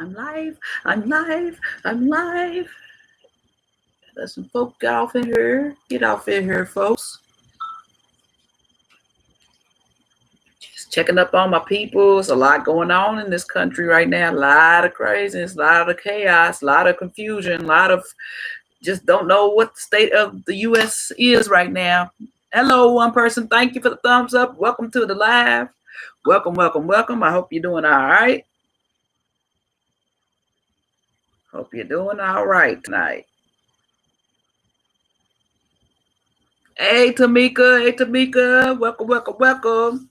I'm live. I'm live. I'm live. Let some folk get off in here. Get off in here, folks. Just checking up on my people. There's a lot going on in this country right now. A lot of craziness, a lot of chaos, a lot of confusion, a lot of just don't know what the state of the U.S. is right now. Hello, one person. Thank you for the thumbs up. Welcome to the live. Welcome, welcome, welcome. I hope you're doing all right. Hope you're doing all right tonight. Hey, Tamika. Hey, Tamika. Welcome, welcome, welcome.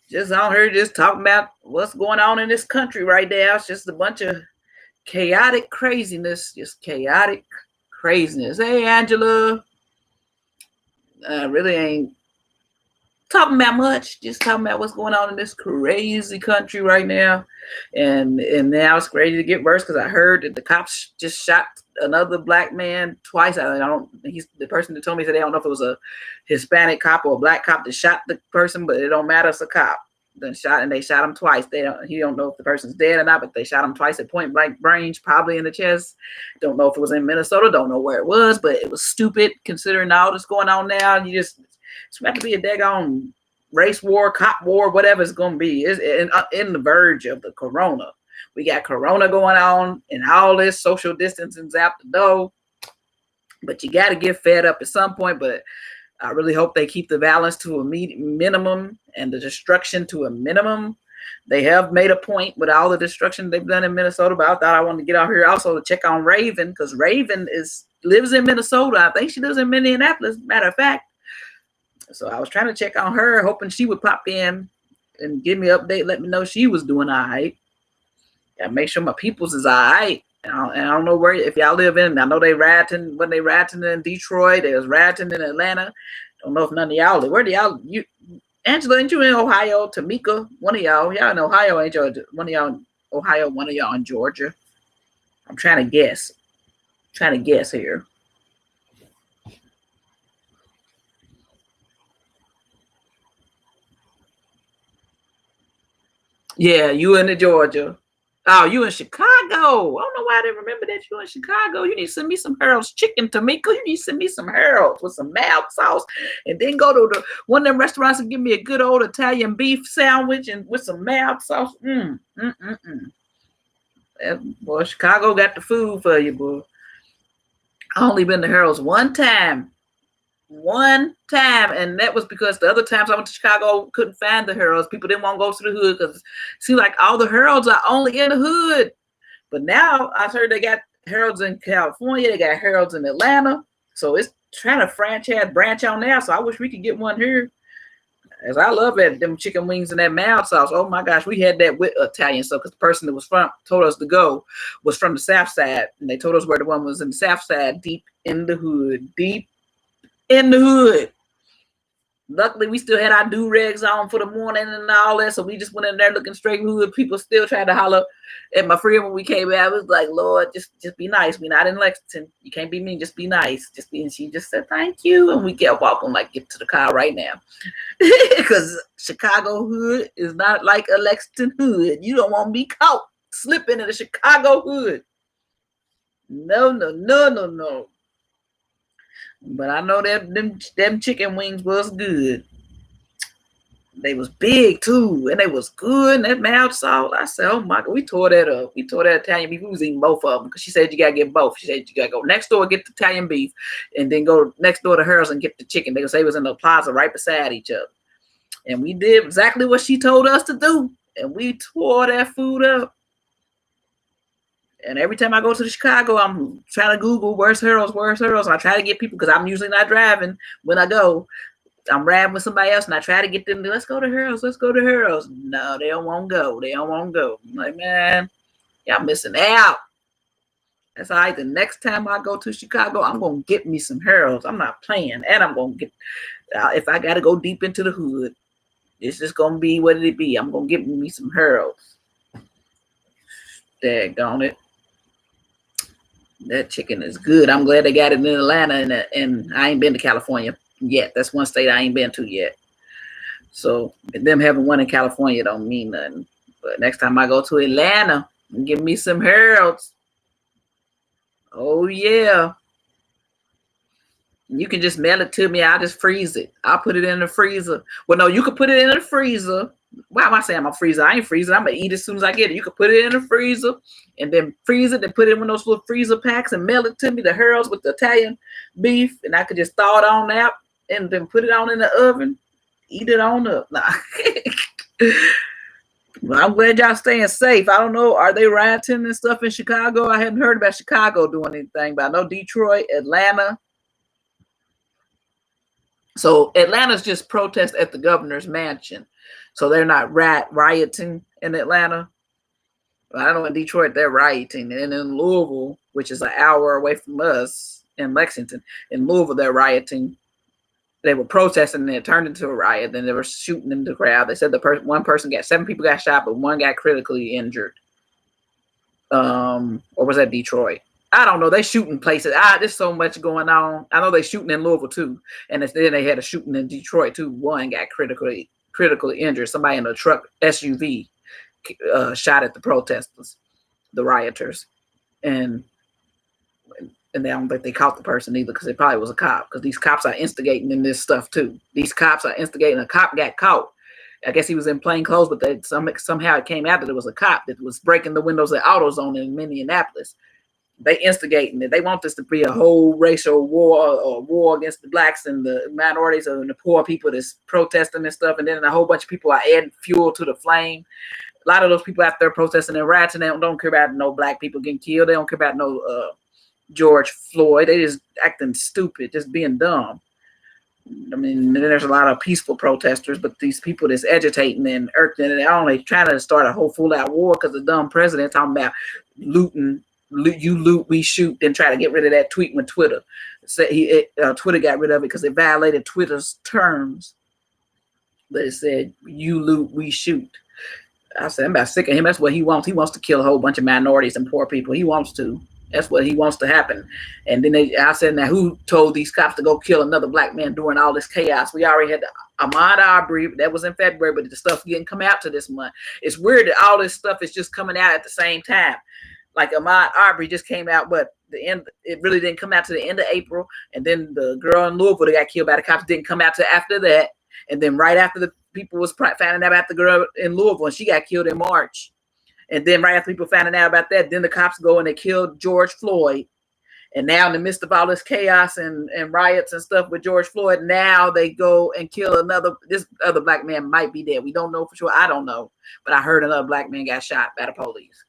Just on here just talking about what's going on in this country right now. It's just a bunch of chaotic craziness. Just chaotic craziness. Hey, Angela. Really ain't talking about much. Just talking about what's going on in this crazy country right now. And now it's ready to get worse because I heard that the cops just shot another black man twice. He's the person that told me today. I don't know if it was a Hispanic cop or a black cop that shot the person, but it don't matter. It's a cop. They shot him twice. He don't know if the person's dead or not, but they shot him twice at point blank range, probably in the chest. Don't know if it was in Minnesota. Don't know where it was, but it was stupid considering all this going on now. It's about to be a daggone race war, cop war, whatever it's going to be. It's in the verge of the corona. We got corona going on and all this social distancing's out the door. But you got to get fed up at some point. But I really hope they keep the violence to a minimum and the destruction to a minimum. They have made a point with all the destruction they've done in Minnesota, but I thought I wanted to get out here also to check on Raven because Raven lives in Minnesota. I think she lives in Minneapolis, matter of fact. So I was trying to check on her, hoping she would pop in and give me an update, let me know she was doing all right. Gotta make sure my peoples is all right. And I don't know where, if y'all live in, I know they rioting in Detroit, they was rioting in Atlanta. Don't know if none of y'all live. Where do y'all, Angela, ain't you in Ohio? Tamika, one of y'all in Ohio, ain't y'all? One of y'all in Ohio, one of y'all in Georgia. I'm trying to guess. Here. Yeah, you in Georgia. Oh, you in Chicago. I don't know why I didn't remember that you in Chicago. You need to send me some Harold's chicken, Tamika. You need to send me some Harold's with some mild sauce. And then go to one of them restaurants and give me a good old Italian beef sandwich and with some mild sauce. Boy, Chicago got the food for you, boy. I only been to Harold's one time. And that was because the other times I went to Chicago, couldn't find the Harold's. People didn't want to go to the hood because it seemed like all the Harold's are only in the hood. But now I've heard they got Harold's in California, they got Harold's in Atlanta, so it's trying to branch out now. So I wish we could get one here, as I love them chicken wings and that mild sauce. Oh my gosh, we had that with Italian stuff because the person that told us to go was from the South Side, and they told us where the one was in the South Side, deep in the hood. Luckily, we still had our do-rags on for the morning and all that, so we just went in there looking straight hood. People still tried to holler at my friend when we came out. I was like, Lord, just be nice. We're not in Lexington. You can't be mean. Just be nice. And she just said, thank you. And we kept walking like, get to the car right now. Because Chicago hood is not like a Lexington hood. You don't want to be caught slipping in a Chicago hood. No. But I know that them chicken wings was good. They was big too, and they was good. And that mild sauce, I said, oh my God, we tore that up. We tore that Italian beef. We was eating both of them because she said you gotta get both. She said you gotta go next door, get the Italian beef, and then go next door to hers and get the chicken. They say it was in the plaza right beside each other. And we did exactly what she told us to do. And we tore that food up. And every time I go to Chicago, I'm trying to Google where's Harold's. And I try to get people, because I'm usually not driving when I go. I'm riding with somebody else, and I try to get them to, let's go to Harold's. No, they don't want to go. I'm like, man, y'all missing out. That's all right. The next time I go to Chicago, I'm going to get me some Harold's. I'm not playing. And I'm going to get, if I got to go deep into the hood, it's just going to be what it be. I'm going to get me some Harold's. Daggone it. That chicken is good. I'm glad they got it in Atlanta, and I ain't been to California yet. That's one state I ain't been to yet. So them having one in California don't mean nothing. But next time I go to Atlanta, Give me some Harold's. Oh yeah. You can just mail it to me. I'll just freeze it. I'll put it in the freezer. Well, no, you could put it in the freezer. Why am I saying I'm a freezer? I ain't freezing. I'm gonna eat as soon as I get it. You could put it in the freezer and then freeze it and put it in one of those little freezer packs and mail it to me, the Harold's with the Italian beef, and I could just thaw it on out and then put it on in the oven. Eat it on up. Nah. Well, I'm glad y'all staying safe. I don't know. Are they rioting and stuff in Chicago? I hadn't heard about Chicago doing anything, but I know Detroit, Atlanta. So Atlanta's just protest at the governor's mansion. So they're not rioting in Atlanta. I know in Detroit they're rioting. And in Louisville, which is an hour away from us, in Lexington, in Louisville they're rioting. They were protesting and it turned into a riot. Then they were shooting in the crowd. They said one person got 7 people got shot, but 1 got critically injured. Or was that Detroit? I don't know. They shooting places. There's so much going on. I know they shooting in Louisville too, and then they had a shooting in Detroit too. 1 got critically injured. Somebody in a truck SUV shot at the protesters, the rioters, and I don't think they caught the person either because it probably was a cop. Because these cops are instigating in this stuff too. These cops are instigating. A cop got caught. I guess he was in plain clothes, but somehow it came out that it was a cop that was breaking the windows at AutoZone in Minneapolis. They instigating it. They want this to be a whole racial war or war against the blacks and the minorities and the poor people that's protesting and stuff. And then a whole bunch of people are adding fuel to the flame. A lot of those people out there protesting and rioting, they don't care about no black people getting killed. They don't care about no George Floyd. They just acting stupid, just being dumb. I mean, there's a lot of peaceful protesters, but these people that's agitating and irking, and they're only trying to start a whole full-out war because the dumb president talking about looting. You loot, we shoot, then try to get rid of that tweet when Twitter said Twitter got rid of it because it violated Twitter's terms. But it said you loot, we shoot. I said I'm about sick of him. That's what he wants. He wants to kill a whole bunch of minorities and poor people. He wants to. That's what he wants to happen. And then I said, now who told these cops to go kill another black man during all this chaos? We already had Ahmaud Arbery. That was in February, but the stuff didn't come out to this month. It's weird that all this stuff is just coming out at the same time. Like Ahmaud Arbery just came out, but it really didn't come out to the end of April. And then the girl in Louisville that got killed by the cops didn't come out to after that. And then right after the people was finding out about the girl in Louisville, and she got killed in March. And then right after people finding out about that, then the cops go and they killed George Floyd. And now in the midst of all this chaos and riots and stuff with George Floyd, now they go and kill this other black man might be dead. We don't know for sure. I don't know. But I heard another black man got shot by the police.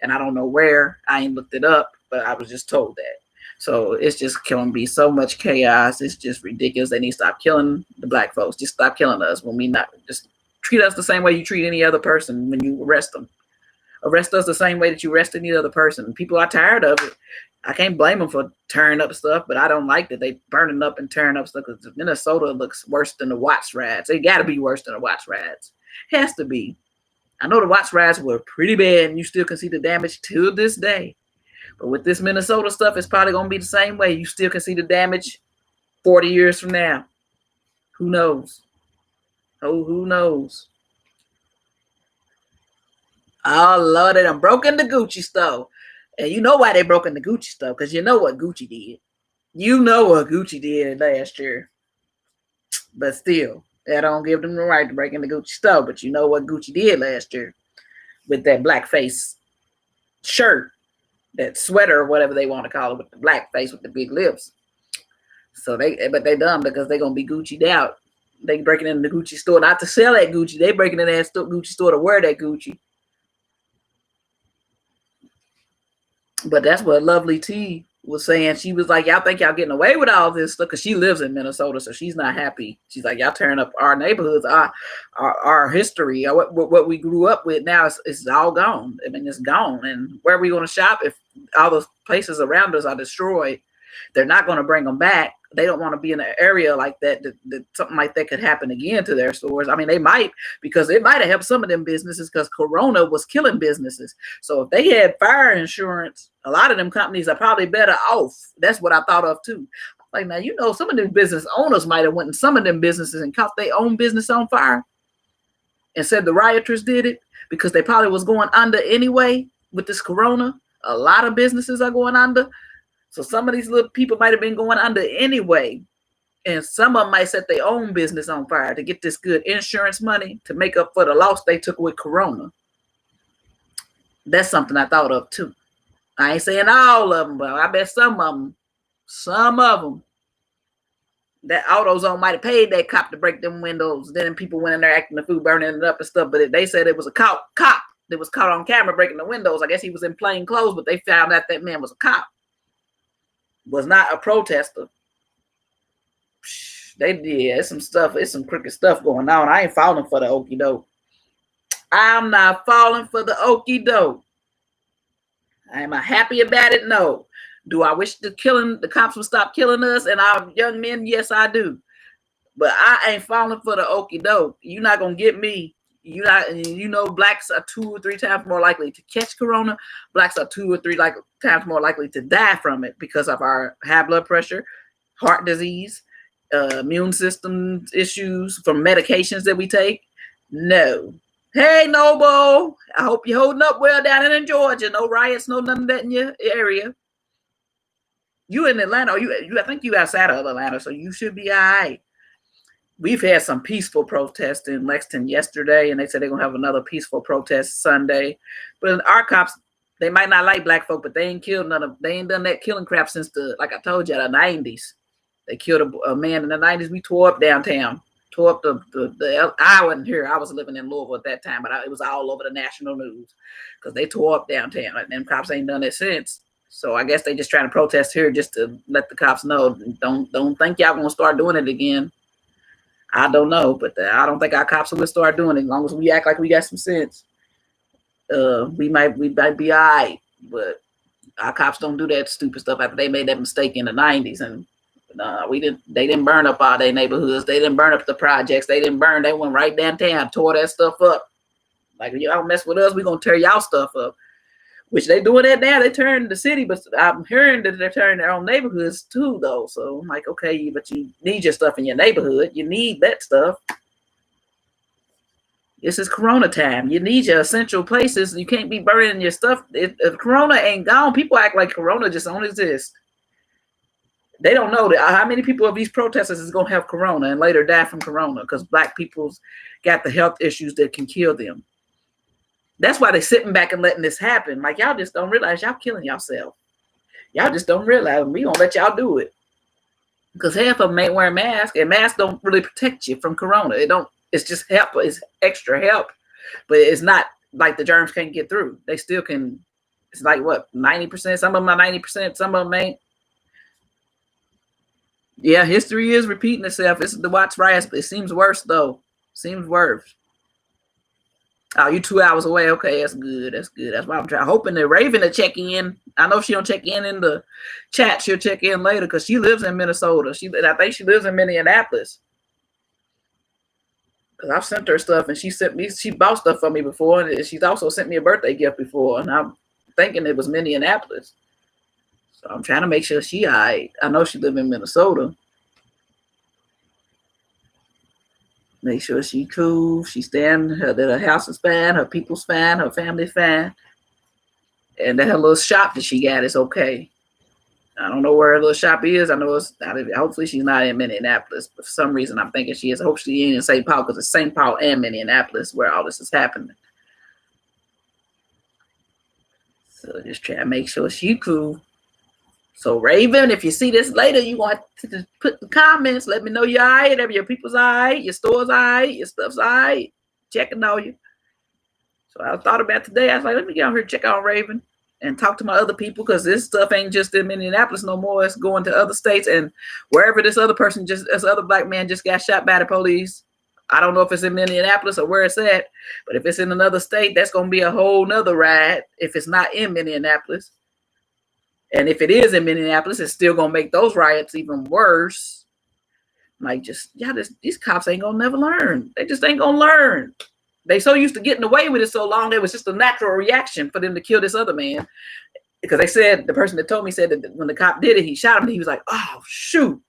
And I don't know where. I ain't looked it up, but I was just told that. So it's just killing me. So much chaos. It's just ridiculous. They need to stop killing the black folks. Just stop killing us when we not. Just treat us the same way you treat any other person when you arrest them. Arrest us the same way that you arrest any other person. People are tired of it. I can't blame them for tearing up stuff, but I don't like that they burning up and tearing up stuff because Minnesota looks worse than the Watts riots. They got to be worse than the Watts riots. Has to be. I know the Watts riots were pretty bad, and you still can see the damage to this day. But with this Minnesota stuff, it's probably going to be the same way. You still can see the damage 40 years from now. Who knows? Oh, who knows? Oh, Lord, they done broke in the Gucci store. And you know why they broke in the Gucci store, because you know what Gucci did. You know what Gucci did last year. But still, that don't give them the right to break in the Gucci store. But you know what Gucci did last year with that blackface shirt, that sweater, or whatever they want to call it, with the blackface with the big lips. So they dumb because they're going to be Gucci'd out. They breaking in the Gucci store not to sell that Gucci. They breaking in that Gucci store to wear that Gucci. But that's what Lovely T was saying. She was like, y'all think y'all getting away with all this stuff? Because she lives in Minnesota, so she's not happy. She's like, y'all tearing up our neighborhoods, our history, what we grew up with. Now it's all gone. I mean, it's gone. And where are we going to shop if all the places around us are destroyed? They're not going to bring them back. They don't want to be in an area like that something like that could happen again to their stores. I mean, they might, because it might have helped some of them businesses because Corona was killing businesses. So if they had fire insurance, a lot of them companies are probably better off. That's what I thought of too. Like, now, you know, some of them business owners might have went in some of them businesses and caught their own business on fire and said the rioters did it because they probably was going under anyway. with this corona, a lot of businesses are going under. So some of these little people might have been going under anyway. And some of them might set their own business on fire to get this good insurance money to make up for the loss they took with corona. That's something I thought of too. I ain't saying all of them, but I bet some of them, that AutoZone might have paid that cop to break them windows. Then people went in there acting the fool, burning it up and stuff. But they said it was a cop that was caught on camera breaking the windows. I guess he was in plain clothes, but they found out that man was a cop, was not a protester. It's some stuff. It's some crooked stuff going on. I ain't falling for the okie doke. I'm not falling for the okie doke. Am I happy about it? No. Do I wish the cops would stop killing us and our young men? Yes, I do. But I ain't falling for the okie doke. You're not gonna get me. Blacks are 2 or 3 times more likely to catch corona. Blacks are 2 or 3 times more likely to die from it because of our high blood pressure, heart disease, immune system issues from medications that we take. No. Hey, Noble, I hope you're holding up well down in Georgia. No riots, no none of that in your area. You in Atlanta? I think you outside of Atlanta, so you should be all right. We've had some peaceful protests in Lexington yesterday, and they said they're gonna have another peaceful protest Sunday. But our cops, they might not like black folk, but they ain't done that killing crap since like I told you, the 90s. They killed a man in the 90s. We tore up downtown. Tore up I wasn't here. I was living in Louisville at that time, but it was all over the national news because they tore up downtown. And them cops ain't done it since. So I guess they just trying to protest here just to let the cops know. Don't think y'all gonna start doing it again. I don't know, but I don't think our cops will start doing it as long as we act like we got some sense. We might be all right, but our cops don't do that stupid stuff after they made that mistake in the 90s. And they didn't burn up all their neighborhoods. They didn't burn up the projects. They went right downtown, tore that stuff up. Like, y'all mess with us, we're going to tear y'all stuff up. Which they doing that now. They turn the city, but I'm hearing that they're turning their own neighborhoods too, though. So I'm like, okay, but you need your stuff in your neighborhood. You need that stuff. This is Corona time. You need your essential places. You can't be burning your stuff. If Corona ain't gone, people act like Corona just don't exist. They don't know that how many people of these protesters is going to have corona and later die from corona because black people's got the health issues that can kill them. That's why they're sitting back and letting this happen. Like, y'all just don't realize y'all killing yourself. Y'all just don't realize we gonna let y'all do it. Because half of them ain't wearing masks, and masks don't really protect you from corona. It's just help, it's extra help. But it's not like the germs can't get through. They still can. It's like what, 90%? Some of them are 90%, some of them ain't. Yeah, history is repeating itself. It's the Watts riots, but it seems worse though. Seems worse. Oh, you 2 hours away. Okay, that's good. That's good. That's why I'm hoping that Raven to check in. I know she don't check in the chat. She'll check in later because she lives in Minnesota. I think she lives in Minneapolis. Because I've sent her stuff and she bought stuff for me before, and she's also sent me a birthday gift before, and I'm thinking it was Minneapolis. So I'm trying to make sure she all right. I know she lives in Minnesota. Make sure she cool. She stand that her house is fine, her people's fine, her family's fine, and that her little shop that she got is okay. I don't know where her little shop is. I know it's not. Hopefully she's not in Minneapolis. But for some reason, I'm thinking she is. Hopefully she ain't in St. Paul because it's St. Paul and Minneapolis where all this is happening. So just try to make sure she cool. So Raven, if you see this later, you want to put the comments. Let me know you're all right. Your people's all right. Your store's all right. Your stuff's all right. Checking on you. So I thought about today. I was like, let me get out here and check on Raven and talk to my other people because this stuff ain't just in Minneapolis no more. It's going to other states and wherever this other black man just got shot by the police. I don't know if it's in Minneapolis or where it's at, but if it's in another state, that's going to be a whole nother ride if it's not in Minneapolis. And if it is in Minneapolis, it's still going to make those riots even worse. Like, these cops ain't going to never learn. They just ain't going to learn. They so used to getting away with it so long, it was just a natural reaction for them to kill this other man. Because they said, the person that told me said that when the cop did it, he shot him and he was like, oh, shoot.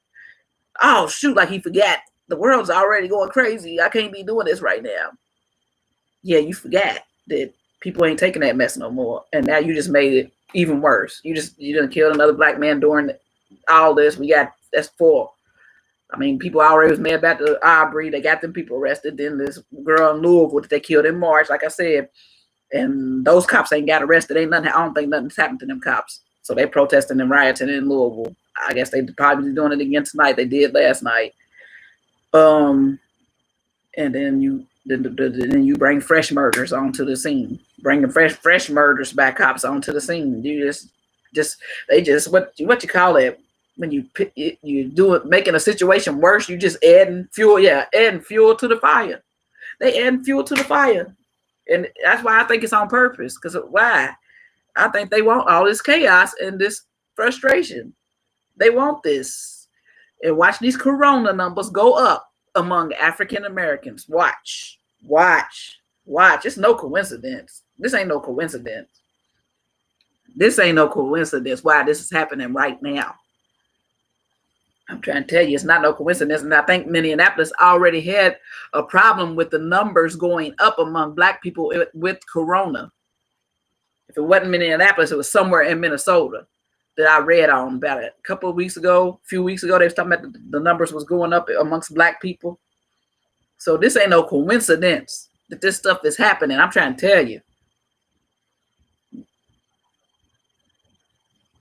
Like he forgot. The world's already going crazy. I can't be doing this right now. Yeah, you forgot that People ain't taking that mess no more. And now you just made it even worse. You done killed another black man during all this. That's 4. I mean, people already was mad about the Aubrey. They got them people arrested. Then this girl in Louisville that they killed in March, like I said, and those cops ain't got arrested. Ain't nothing. I don't think nothing's happened to them cops. So they protesting and rioting in Louisville. I guess they probably doing it again tonight. They did last night. And then you bring fresh murders onto the scene, bringing fresh murders by cops onto the scene. You just what you call it when you do it, making a situation worse. You just adding fuel to the fire. They adding fuel to the fire, and that's why I think it's on purpose. Because why? I think they want all this chaos and this frustration. They want this, and watch these corona numbers go up among African Americans. Watch. It's no coincidence. This ain't no coincidence. Why this is happening right now. I'm trying to tell you, it's not no coincidence. And I think Minneapolis already had a problem with the numbers going up among black people with corona. If it wasn't Minneapolis, it was somewhere in Minnesota that I read on about it a few weeks ago. They was talking about the numbers was going up amongst black people. So this ain't no coincidence that this stuff is happening. I'm trying to tell you.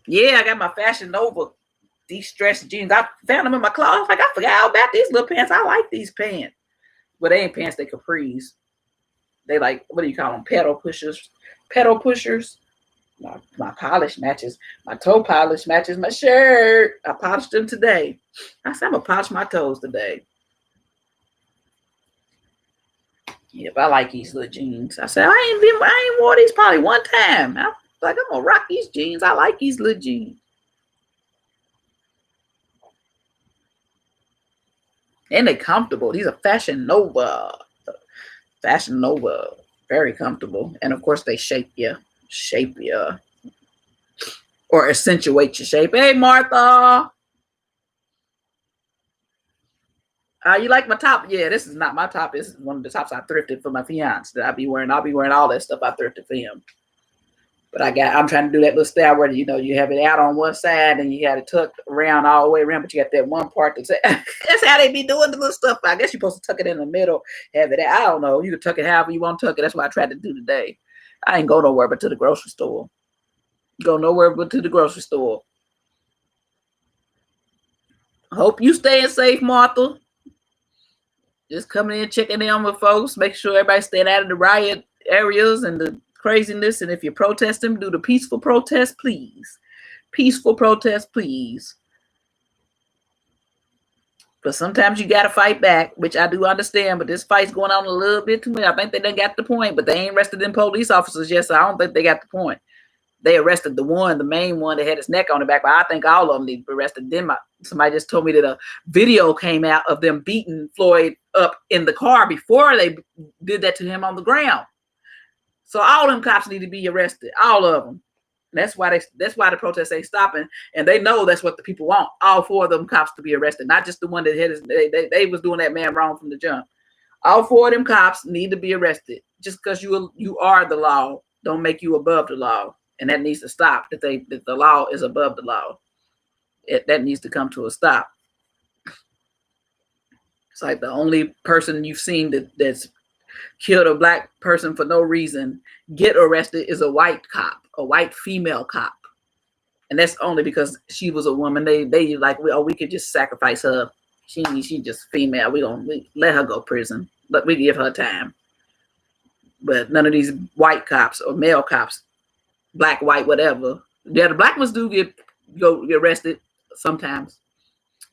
Yeah, I got my Fashion Nova de-stressed jeans. I found them in my closet. I forgot all about these little pants. I like these pants. But they ain't pants, they capris. They like, what do you call them? Pedal pushers. My polish matches. My toe polish matches my shirt. I polished them today. I said I'm gonna polish my toes today. Yep, I like these little jeans. I said I ain't wore these probably one time. I'm gonna rock these jeans. I like these little jeans. And they're comfortable. These are Fashion Nova. Very comfortable. And of course they shape you. Or accentuate your shape. Hey, Martha. You like my top? Yeah, this is not my top. This is one of the tops I thrifted for my fiance that I'll be wearing all that stuff I thrifted for him. But I'm trying to do that little style where, you have it out on one side and you got it tucked around all the way around, but you got that one part that's how they be doing the little stuff. I guess you're supposed to tuck it in the middle, have it out. I don't know. You can tuck it however you want to tuck it. That's what I tried to do today. I ain't go nowhere but to the grocery store. Hope you staying safe, Martha. Just coming in, checking in with folks, make sure everybody's staying out of the riot areas and the craziness. And if you're protesting, do the peaceful protest, please. But sometimes you got to fight back, which I do understand. But this fight's going on a little bit too much. I think they done got the point, but they ain't arrested them police officers yet, so I don't think they got the point. They arrested the main one that had his neck on the back, but I think all of them need to be arrested. Then somebody just told me that a video came out of them beating Floyd up in the car before they did that to him on the ground. So all them cops need to be arrested, all of them. That's why the protests ain't stopping, and they know that's what the people want. All 4 of them cops to be arrested, not just the one that had they was doing that man wrong from the jump. All 4 of them cops need to be arrested. Just because you are the law, don't make you above the law, and that needs to stop. That the law is above the law. That needs to come to a stop. It's like the only person you've seen that's killed a black person for no reason get arrested is a white cop, a white female cop, and that's only because she was a woman. They like, we could just sacrifice her. She just female. We let her go to prison, but we give her time. But none of these white cops or male cops, black, white, whatever. Yeah, the black ones do get arrested sometimes.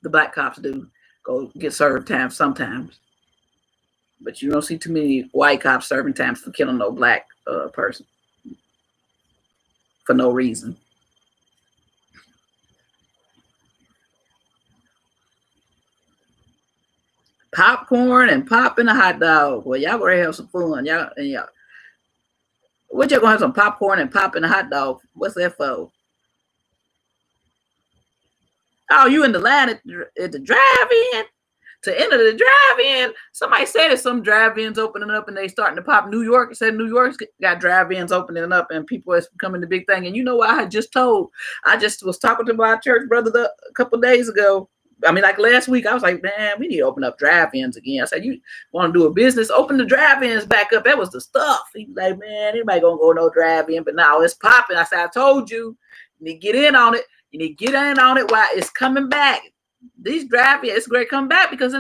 The black cops do go get served time sometimes. But you don't see too many white cops serving time for killing no black person for no reason. Popcorn and pop in a hot dog. Well, y'all gonna have some fun. Y'all. What y'all gonna have some popcorn and pop in a hot dog? What's that for? Oh, you in the line at the drive-in? to enter the drive-in. Somebody said that some drive-ins opening up and they starting to pop. New York said New York's got drive-ins opening up and people is becoming the big thing. And you know what I just was talking to my church brother a couple of days ago. I mean, like last week, I was like, man, we need to open up drive-ins again. I said, you want to do a business? Open the drive-ins back up. That was the stuff. He was like, man, anybody gonna go no drive-in? But now it's popping. I said, I told you, you need to get in on it. You need to get in on it while it's coming back. These drive-ins, it's great come back because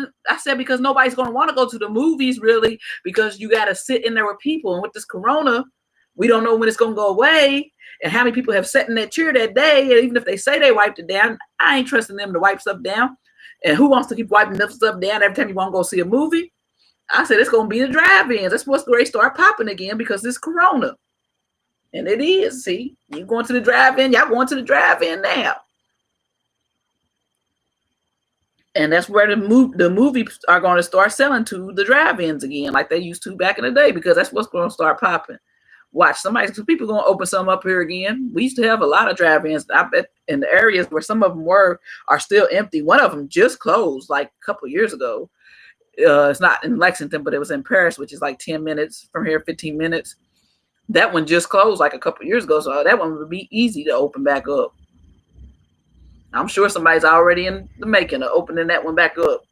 nobody's gonna want to go to the movies really because you got to sit in there with people. And with this corona, we don't know when it's gonna go away. And how many people have sat in that chair that day, and even if they say they wiped it down, I ain't trusting them to wipe stuff down. And who wants to keep wiping stuff down every time you want to go see a movie? I said it's going to be the drive-ins. That's what's going to start popping again because it's corona. And it is. See, you going to the drive-in, y'all going to the drive-in now. And that's where the movies are going to start selling to the drive-ins again like they used to back in the day because that's what's going to start popping. Watch, people going to open some up here again. We used to have a lot of drive-ins. I bet in the areas where some of them are still empty. One of them just closed like a couple of years ago. It's not in Lexington, but it was in Paris, which is like 10 minutes from here, 15 minutes. That one just closed like a couple of years ago. So that one would be easy to open back up. I'm sure somebody's already in the making of opening that one back up.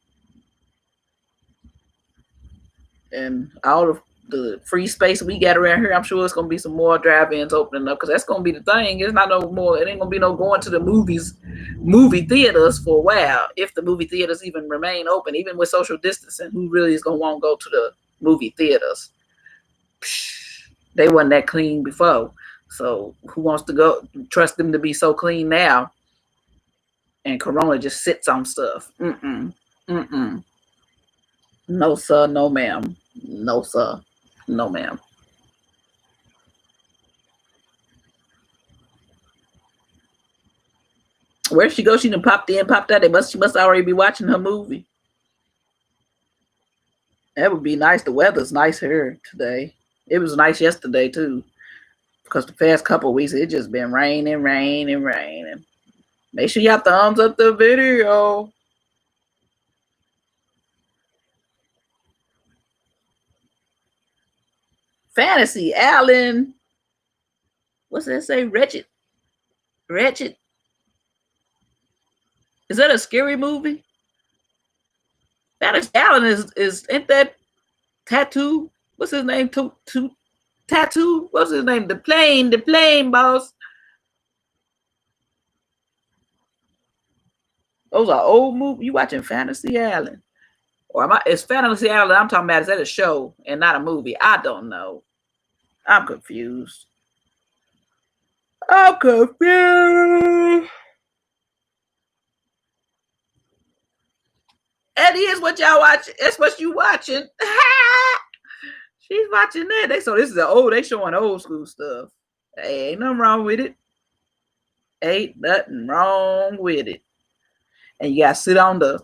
And all of the free space we got around here, I'm sure it's going to be some more drive-ins opening up because that's going to be the thing. It's not no more. It ain't going to be no going to the movie theaters for a while. If the movie theaters even remain open, even with social distancing, who really is going to want to go to the movie theaters? They wasn't that clean before. So who wants to go trust them to be so clean now? And corona just sits on stuff. No, sir. No, ma'am. No, sir. No, ma'am. Where'd she go? She done popped in, popped out. She must already be watching her movie. That would be nice. The weather's nice here today. It was nice yesterday too. Because the past couple of weeks it just been raining. Make sure y'all thumbs up the video. Fantasy, Allen. What's that say? Wretched. Is that a scary movie? Fantasy Allen is ain't that Tattoo? What's his name? Tattoo? What's his name? The plane boss. Those are old movies. You watching Fantasy Allen? Or is Fantasy Allen I'm talking about, is that a show and not a movie? I don't know. I'm confused. That is what y'all watch. That's what you watching. She's watching that. They showing old school stuff. Hey, ain't nothing wrong with it. Ain't nothing wrong with it. And you gotta sit on the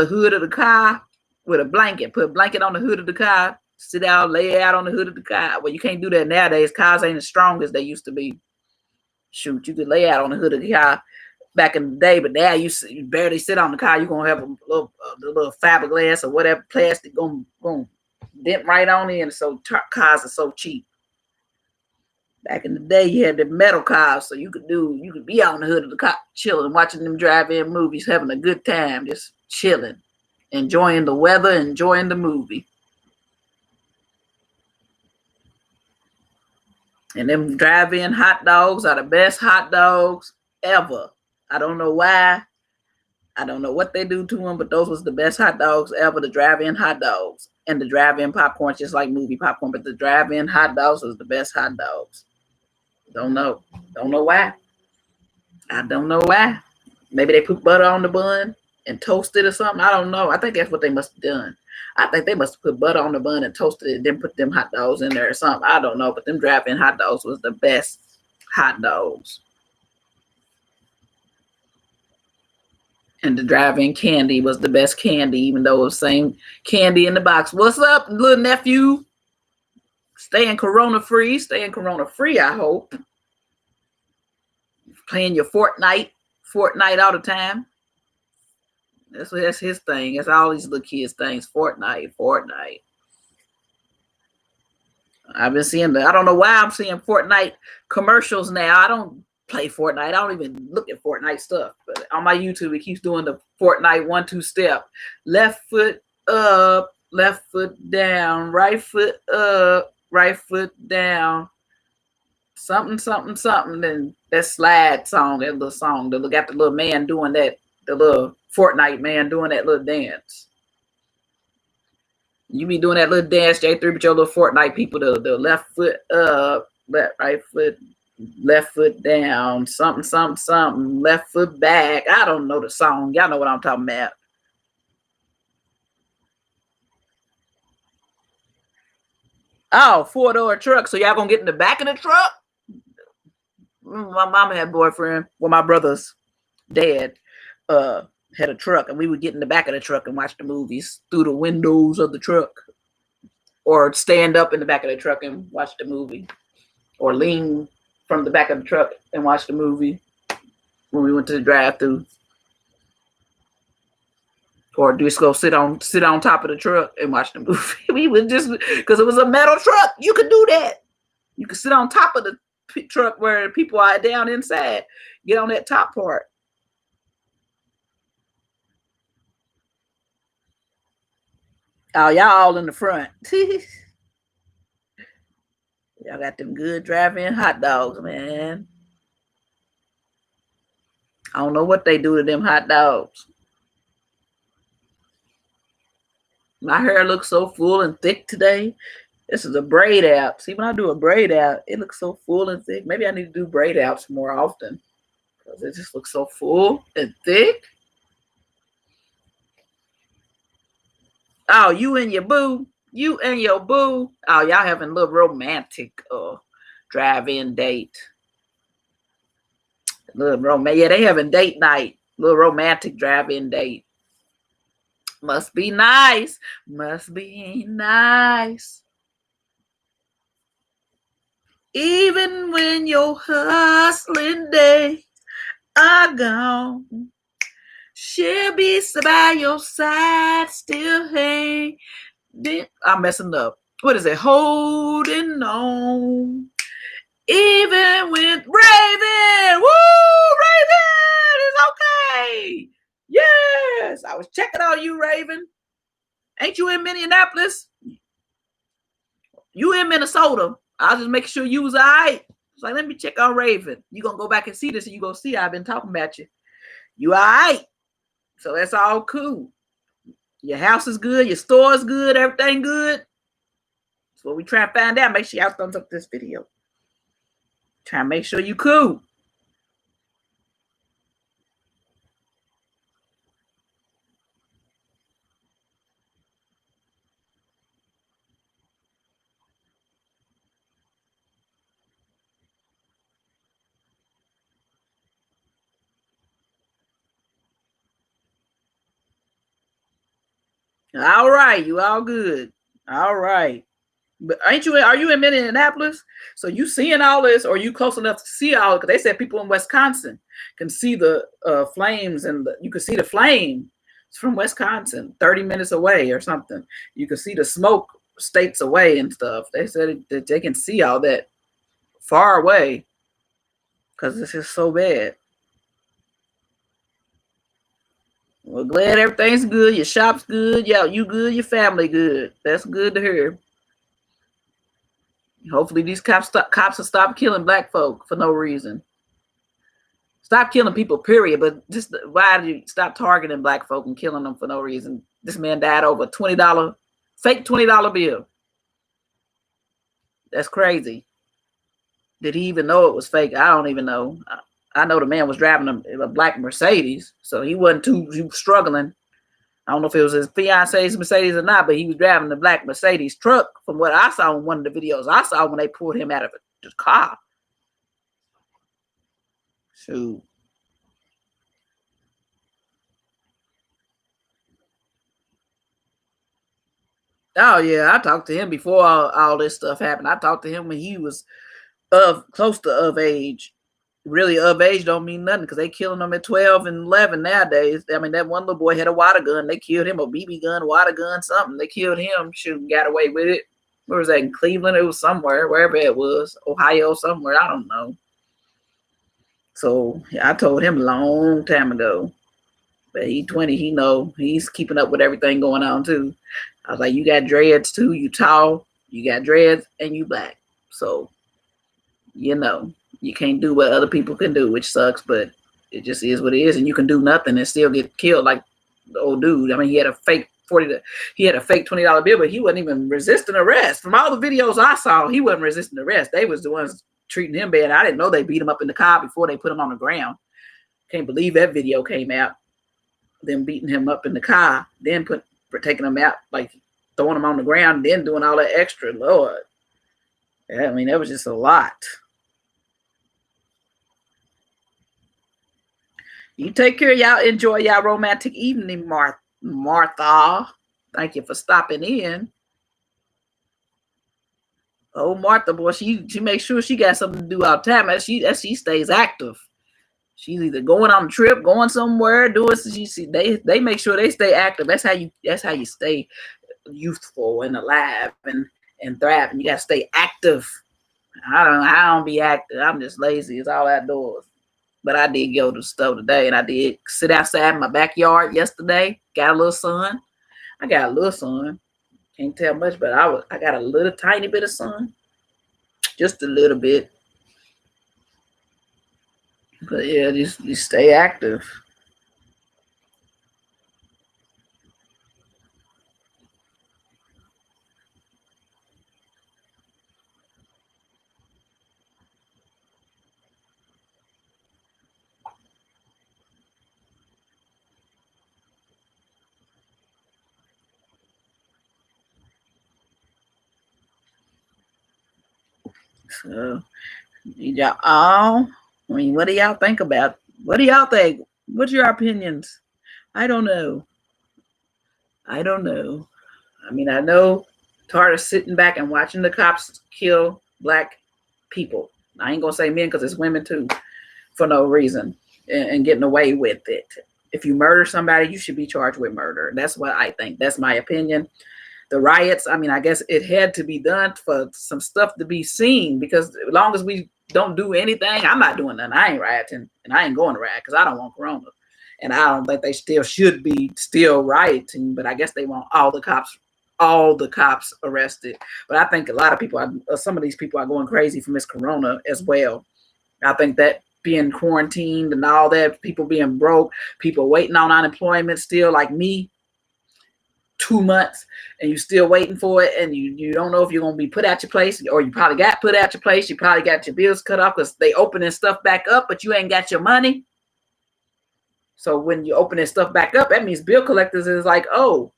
hood of the car with a blanket. Put a blanket on the hood of the car. Sit out, lay out on the hood of the car. Well, you can't do that nowadays. Cars ain't as strong as they used to be. Shoot, you could lay out on the hood of the car back in the day, but now you barely sit on the car. You're gonna have a little fiberglass or whatever plastic gonna dent right on in. So cars are so cheap. Back in the day, you had the metal cars, so you could be on the hood of the car, chilling, watching them drive-in movies, having a good time, just chilling, enjoying the weather, enjoying the movie. And them drive-in hot dogs are the best hot dogs ever. I don't know why. I don't know what they do to them, but those was the best hot dogs ever, the drive-in hot dogs. And the drive-in popcorn, just like movie popcorn, but the drive-in hot dogs was the best hot dogs. Don't know why. I don't know why. Maybe they put butter on the bun and toasted or something. I don't know. I think that's what they must have done. I think they must have put butter on the bun and toasted it, then put them hot dogs in there or something. I don't know, but them drive-in hot dogs was the best hot dogs. And the drive-in candy was the best candy, even though it was the same candy in the box. What's up, little nephew? Staying corona-free, I hope. Playing your Fortnite all the time. That's his thing. That's all these little kids' things. Fortnite. I've been seeing I don't know why I'm seeing Fortnite commercials now. I don't play Fortnite. I don't even look at Fortnite stuff. But on my YouTube, it keeps doing the Fortnite 1-2 step. Left foot up, left foot down, right foot up, right foot down. Something. Then that slide song, that little song, that got the little man doing that, the little Fortnite man doing that little dance. You be doing that little dance, J3, with your little Fortnite people, the left foot up, right foot, left foot down, something, left foot back. I don't know the song. Y'all know what I'm talking about. Oh, 4-door truck. So y'all gonna get in the back of the truck? My mama had a boyfriend. Well, my brother's dad had a truck, and we would get in the back of the truck and watch the movies through the windows of the truck, or stand up in the back of the truck and watch the movie, or lean from the back of the truck and watch the movie when we went to the drive-thru, or just go sit on top of the truck and watch the movie. We would just, because it was a metal truck, you could do that. You could sit on top of the truck where people are down inside. Get on that top part. Oh, y'all all in the front. Y'all got them good drive-in hot dogs, man. I don't know what they do to them hot dogs. My hair looks so full and thick today. This is a braid out. See, when I do a braid out, it looks so full and thick. Maybe I need to do braid outs more often, because it just looks so full and thick. Oh, you and your boo. You and your boo. Oh, y'all having a little romantic drive-in date. Yeah, they having date night. Little romantic drive-in date. Must be nice. Must be nice. Even when your hustling days are gone, she'll be by your side, still hanging. I'm messing up. What is it? Holding on. Even with Raven. Woo! Raven is okay. Yes. I was checking on you, Raven. Ain't you in Minneapolis? You in Minnesota. I'll just make sure you was all right. It's like, let me check on Raven. You going to go back and see this, and you going to see I've been talking about you. You all right. So that's all cool. Your house is good. Your store is good. Everything good. That's what we try to find out. Make sure y'all thumbs up this video. Try to make sure you cool. All right. You all good. All right. But are you in Minneapolis? So you seeing all this, or you close enough to see all it? Because they said people in Wisconsin can see the flames, and you can see the flame. It's from Wisconsin, 30 minutes away or something. You can see the smoke states away and stuff. They said that they can see all that far away because this is so bad. Well, glad everything's good. Your shop's good. Yeah, you good. Your family good. That's good to hear. Hopefully these cops will stop killing black folk for no reason. Stop killing people, period. But just why do you stop targeting black folk and killing them for no reason? This man died over $20, fake $20 bill. That's crazy. Did he even know it was fake? I don't even know. I know the man was driving a black Mercedes, so he wasn't he was struggling. I don't know if it was his fiance's Mercedes or not, but he was driving the black Mercedes truck from what I saw in one of the videos I saw when they pulled him out of the car. Shoot. Oh, yeah, I talked to him before all this stuff happened. I talked to him when he was close to of age. really of age don't mean nothing because they killing them at 12 and 11 nowadays. I mean, that one little boy had a water gun. They killed him, a BB gun, water gun, something. They killed him, shooting, got away with it. Where was that, in Cleveland? It was somewhere, wherever it was, Ohio, somewhere. I don't know. So yeah, I told him a long time ago. But he 20, he know he's keeping up with everything going on too. I was like, you got dreads too, you tall, you got dreads, and you black. So, you know, you can't do what other people can do, which sucks, but it just is what it is. And you can do nothing and still get killed like the old dude. I mean, he had a fake he had a fake $20 bill, but he wasn't even resisting arrest. From all the videos I saw, he wasn't resisting arrest. They was the ones treating him bad. I didn't know they beat him up in the car before they put him on the ground. Can't believe that video came out. Them beating him up in the car, then taking him out, like throwing him on the ground, then doing all that extra. Lord. Yeah, I mean, that was just a lot. You take care, y'all. Enjoy y'all romantic evening, Martha. Thank you for stopping in. Oh, Martha, boy, she makes sure she got something to do all the time. As she stays active. She's either going on a trip, going somewhere, doing. They make sure they stay active. That's how you stay youthful and alive and thriving. You gotta stay active. I don't be active. I'm just lazy. It's all outdoors. But I did go to the store today, and I did sit outside in my backyard yesterday. Got a little sun. I got a little sun. Can't tell much, but I got a little tiny bit of sun. Just a little bit. But yeah, just stay active. So y'all all, I mean, what do y'all think about? What do y'all think? What's your opinions? I don't know. I don't know. I mean, I know tired of sitting back and watching the cops kill black people. I ain't gonna say men because it's women too, for no reason, and getting away with it. If you murder somebody, you should be charged with murder. That's what I think. That's my opinion. The riots, I mean, I guess it had to be done for some stuff to be seen, because as long as we don't do anything, I'm not doing nothing. I ain't rioting, and I ain't going to riot because I don't want corona. And I don't think they still should be still rioting, but I guess they want all the cops arrested. But I think a lot of people, some of these people are going crazy from this corona as well. I think that being quarantined and all that, people being broke, people waiting on unemployment still, like me, 2 months, and you still waiting for it, and you don't know if you're going to be put out your place, or you probably got put out your place, you probably got your bills cut off because they opening stuff back up, but you ain't got your money. So when you open this stuff back up, that means bill collectors is like, oh,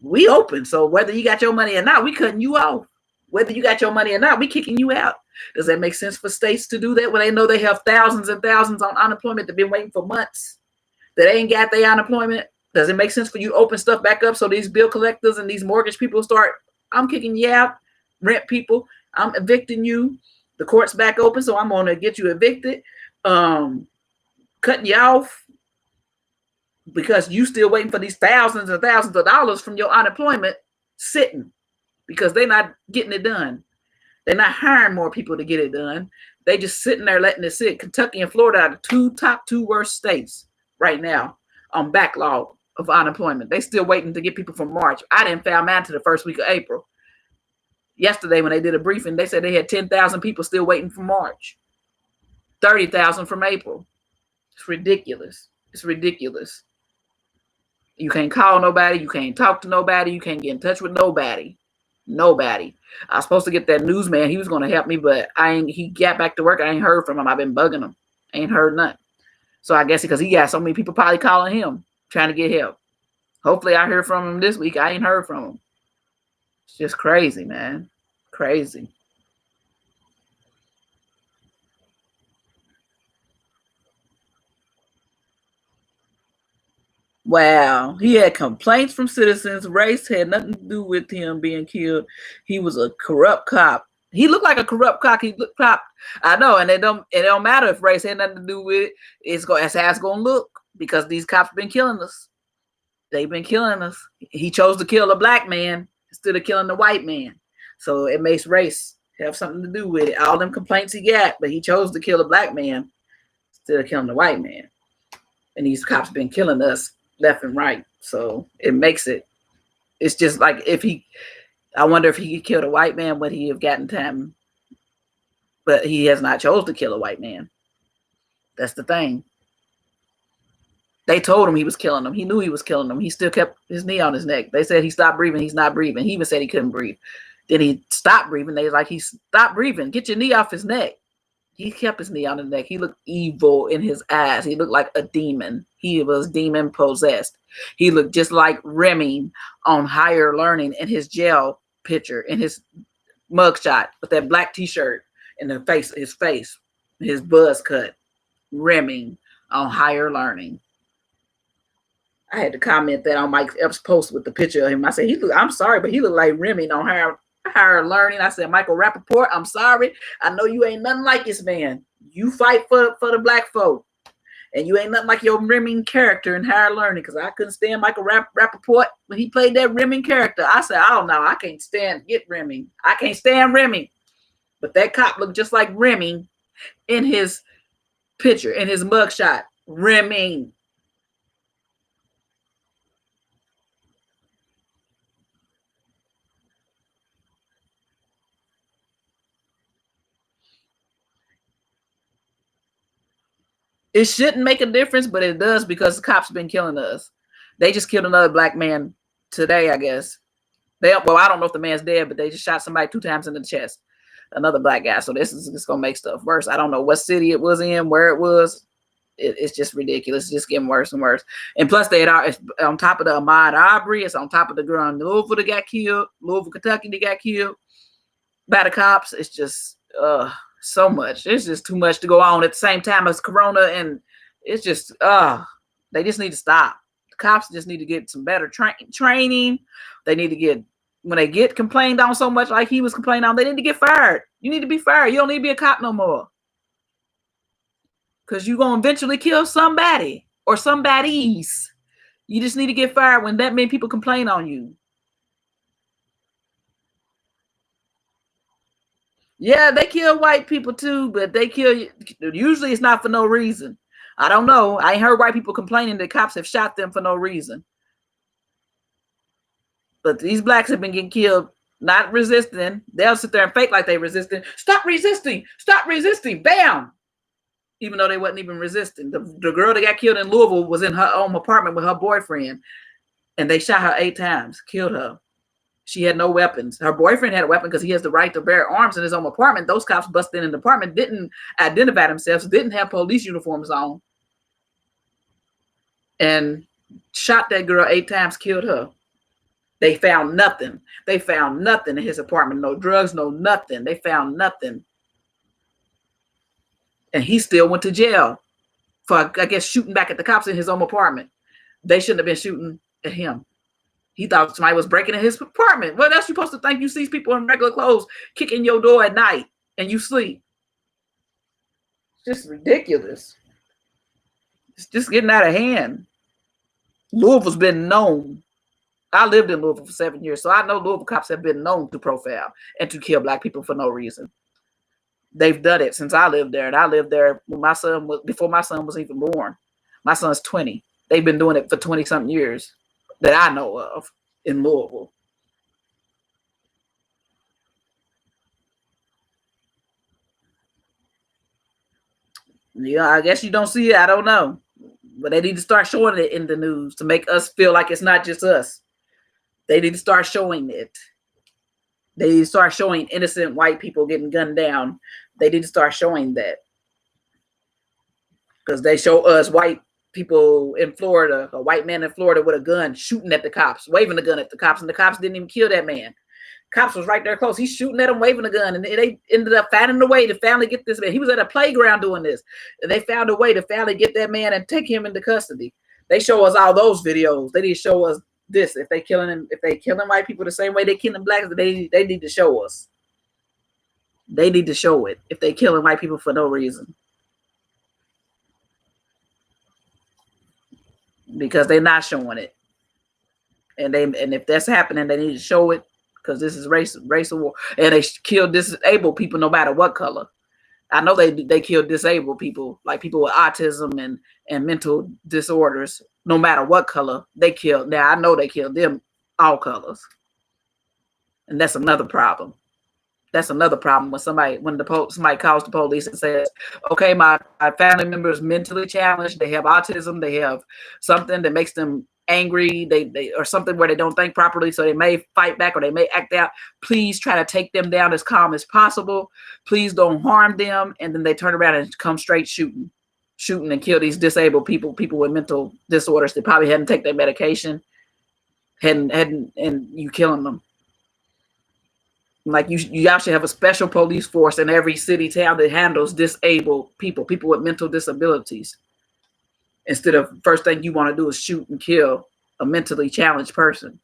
we open. So whether you got your money or not, we cutting you off. Whether you got your money or not, we kicking you out. Does that make sense for states to do that when they know they have thousands and thousands on unemployment that have been waiting for months that ain't got their unemployment? Does it make sense for you to open stuff back up so these bill collectors and these mortgage people start, I'm kicking you out, rent people, I'm evicting you, the court's back open, so I'm going to get you evicted, cutting you off, because you still waiting for these thousands and thousands of dollars from your unemployment sitting because they're not getting it done. They're not hiring more people to get it done. They just sitting there letting it sit. Kentucky and Florida are the top two worst states right now on backlog of unemployment. They still waiting to get people from March. I didn't file mine to the first week of April. Yesterday when they did a briefing, they said they had 10,000 people still waiting for March. 30,000 from April. It's ridiculous. It's ridiculous. You can't call nobody. You can't talk to nobody. You can't get in touch with nobody. Nobody. I was supposed to get that newsman. He was going to help me, but he got back to work. I ain't heard from him. I've been bugging him. Ain't heard nothing. So I guess because he got so many people probably calling him, trying to get help. Hopefully I hear from him this week. I ain't heard from him. It's just crazy, man. Crazy. Wow. He had complaints from citizens. Race had nothing to do with him being killed. He was a corrupt cop. He looked like a corrupt cop. He looked cop. I know, and it don't matter if race had nothing to do with it. That's how it's gonna look because these cops been killing us. They've been killing us. He chose to kill a black man instead of killing the white man. So it makes race have something to do with it. All them complaints he got, but he chose to kill a black man instead of killing the white man. And these cops been killing us left and right. So it makes it. It's just like I wonder if he could kill a white man, would he have gotten time? But he has not chose to kill a white man. That's the thing. They told him he was killing them. He knew he was killing them. He still kept his knee on his neck. They said he stopped breathing. He's not breathing. He even said he couldn't breathe. Then he stopped breathing. They was like, he stopped breathing. Get your knee off his neck. He kept his knee on his neck. He looked evil in his eyes. He looked like a demon. He was demon possessed. He looked just like Remy on Higher Learning in his jail picture, in his mugshot with that black t-shirt and his face, his buzz cut. Remy on Higher Learning. I had to comment that on Mike Epps' post with the picture of him. I said, I'm sorry, but he looked like Remy on Higher Learning. I said, Michael Rappaport, I'm sorry. I know you ain't nothing like this man. You fight for the black folk. And you ain't nothing like your Remy character in Higher Learning, because I couldn't stand Michael Rappaport when he played that Remy character. I said, oh no, I can't get Remy. I can't stand Remy. But that cop looked just like Remy in his picture, in his mugshot. Remy. It shouldn't make a difference, but it does because the cops have been killing us. They just killed another black man today, I guess. I don't know if the man's dead, but they just shot somebody 2 times in the chest. Another black guy. So this is just going to make stuff worse. I don't know what city it was in, where it was. It's just ridiculous. It's just getting worse and worse. And plus, it's on top of the Ahmaud Arbery. It's on top of the girl in Louisville that got killed. Louisville, Kentucky that got killed by the cops. It's just... so much. It's just too much to go on at the same time as Corona, and it's just they just need to stop. The cops just need to get some better training. They need to get, when they get complained on so much like he was complaining on, they need to get fired. You need to be fired. You don't need to be a cop no more, because you're gonna eventually kill somebody or somebodies. You just need to get fired when that many people complain on you. Yeah, they kill white people too, but they kill, usually it's not for no reason. I don't know. I ain't heard white people complaining that cops have shot them for no reason. But these blacks have been getting killed, not resisting. They'll sit there and fake like they resisting. Stop resisting. Stop resisting. Bam. Even though they wasn't even resisting. The girl that got killed in Louisville was in her own apartment with her boyfriend, and they shot her 8 times, killed her. She had no weapons. Her boyfriend had a weapon because he has the right to bear arms in his own apartment. Those cops busted in the apartment, didn't identify themselves, didn't have police uniforms on, and shot that girl 8 times, killed her. They found nothing. They found nothing in his apartment. No drugs, no nothing. They found nothing. And he still went to jail for, I guess, shooting back at the cops in his own apartment. They shouldn't have been shooting at him. He thought somebody was breaking in his apartment. What else you supposed to think? You see people in regular clothes kicking your door at night and you sleep. It's just ridiculous. It's just getting out of hand. Louisville's been known. I lived in Louisville for 7 years, so I know Louisville cops have been known to profile and to kill black people for no reason. They've done it since I lived there, and I lived there when before my son was even born. My son's 20. They've been doing it for 20-something years that I know of in Louisville. Yeah, I guess you don't see it. I don't know. But they need to start showing it in the news to make us feel like it's not just us. They need to start showing it. They need to start showing innocent white people getting gunned down. They need to start showing that. Because they show us white people in Florida, a white man in Florida with a gun shooting at the cops, waving a gun at the cops, and the cops didn't even kill that man. Cops was right there close. He's shooting at him, waving a gun, and they ended up finding a way to finally get this man. He was at a playground doing this, and they found a way to finally get that man and take him into custody. They show us all those videos. They need to show us this. If they killing white people the same way they killing blacks, they need to show us. They need to show it if they killing white people for no reason, because they're not showing it. And if that's happening, they need to show it, because this is racial war, and they kill disabled people no matter what color. I know they kill disabled people, like people with autism and mental disorders, no matter what color they kill. Now I know they kill them all colors, and that's another problem. That's another problem when somebody calls the police and says, okay, my family member is mentally challenged, they have autism, they have something that makes them angry, they or something where they don't think properly, so they may fight back or they may act out. Please try to take them down as calm as possible. Please don't harm them. And then they turn around and come straight shooting and kill these disabled people with mental disorders. They probably hadn't taken their medication, and you killing them. Like y'all should have a special police force in every city, town that handles disabled people with mental disabilities. Instead of first thing you want to do is shoot and kill a mentally challenged person.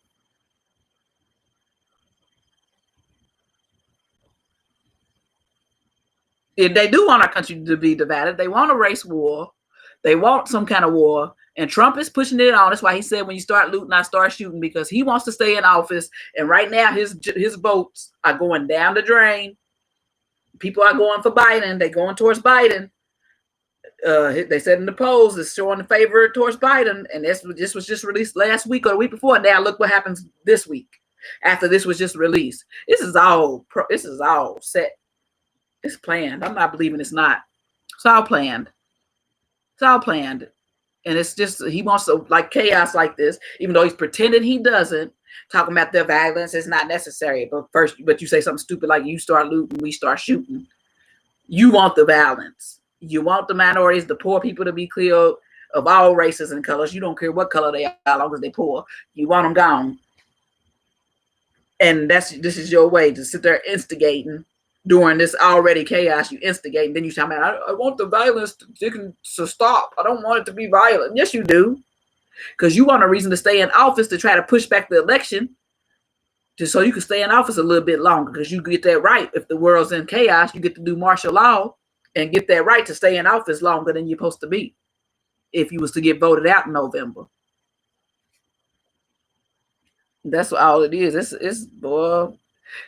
If they do want our country to be divided, they want a race war, they want some kind of war, and Trump is pushing it on. That's why he said, when you start looting, I start shooting, because he wants to stay in office. And right now, his votes are going down the drain. People are going for Biden. They're going towards Biden. They said in the polls, it's showing the favor towards Biden. And this was just released last week or the week before. Now look what happens this week after this was just released. This is all set. It's planned. I'm not believing it's not. It's all planned. It's all planned. And it's just, he wants to, like, chaos like this, even though he's pretending he doesn't, talking about the violence is not necessary. But you say something stupid like, you start looting, we start shooting. You want the violence. You want the minorities, the poor people to be killed of all races and colors. You don't care what color they are, as long as they're poor. You want them gone. And this is your way to sit there instigating during this already chaos. You instigate, and then you tell me, I want the violence to stop. I don't want it to be violent. Yes, you do. Because you want a reason to stay in office, to try to push back the election, just so you can stay in office a little bit longer, because you get that right. If the world's in chaos, you get to do martial law and get that right to stay in office longer than you're supposed to be, if you was to get voted out in November. That's all it is. It's boy,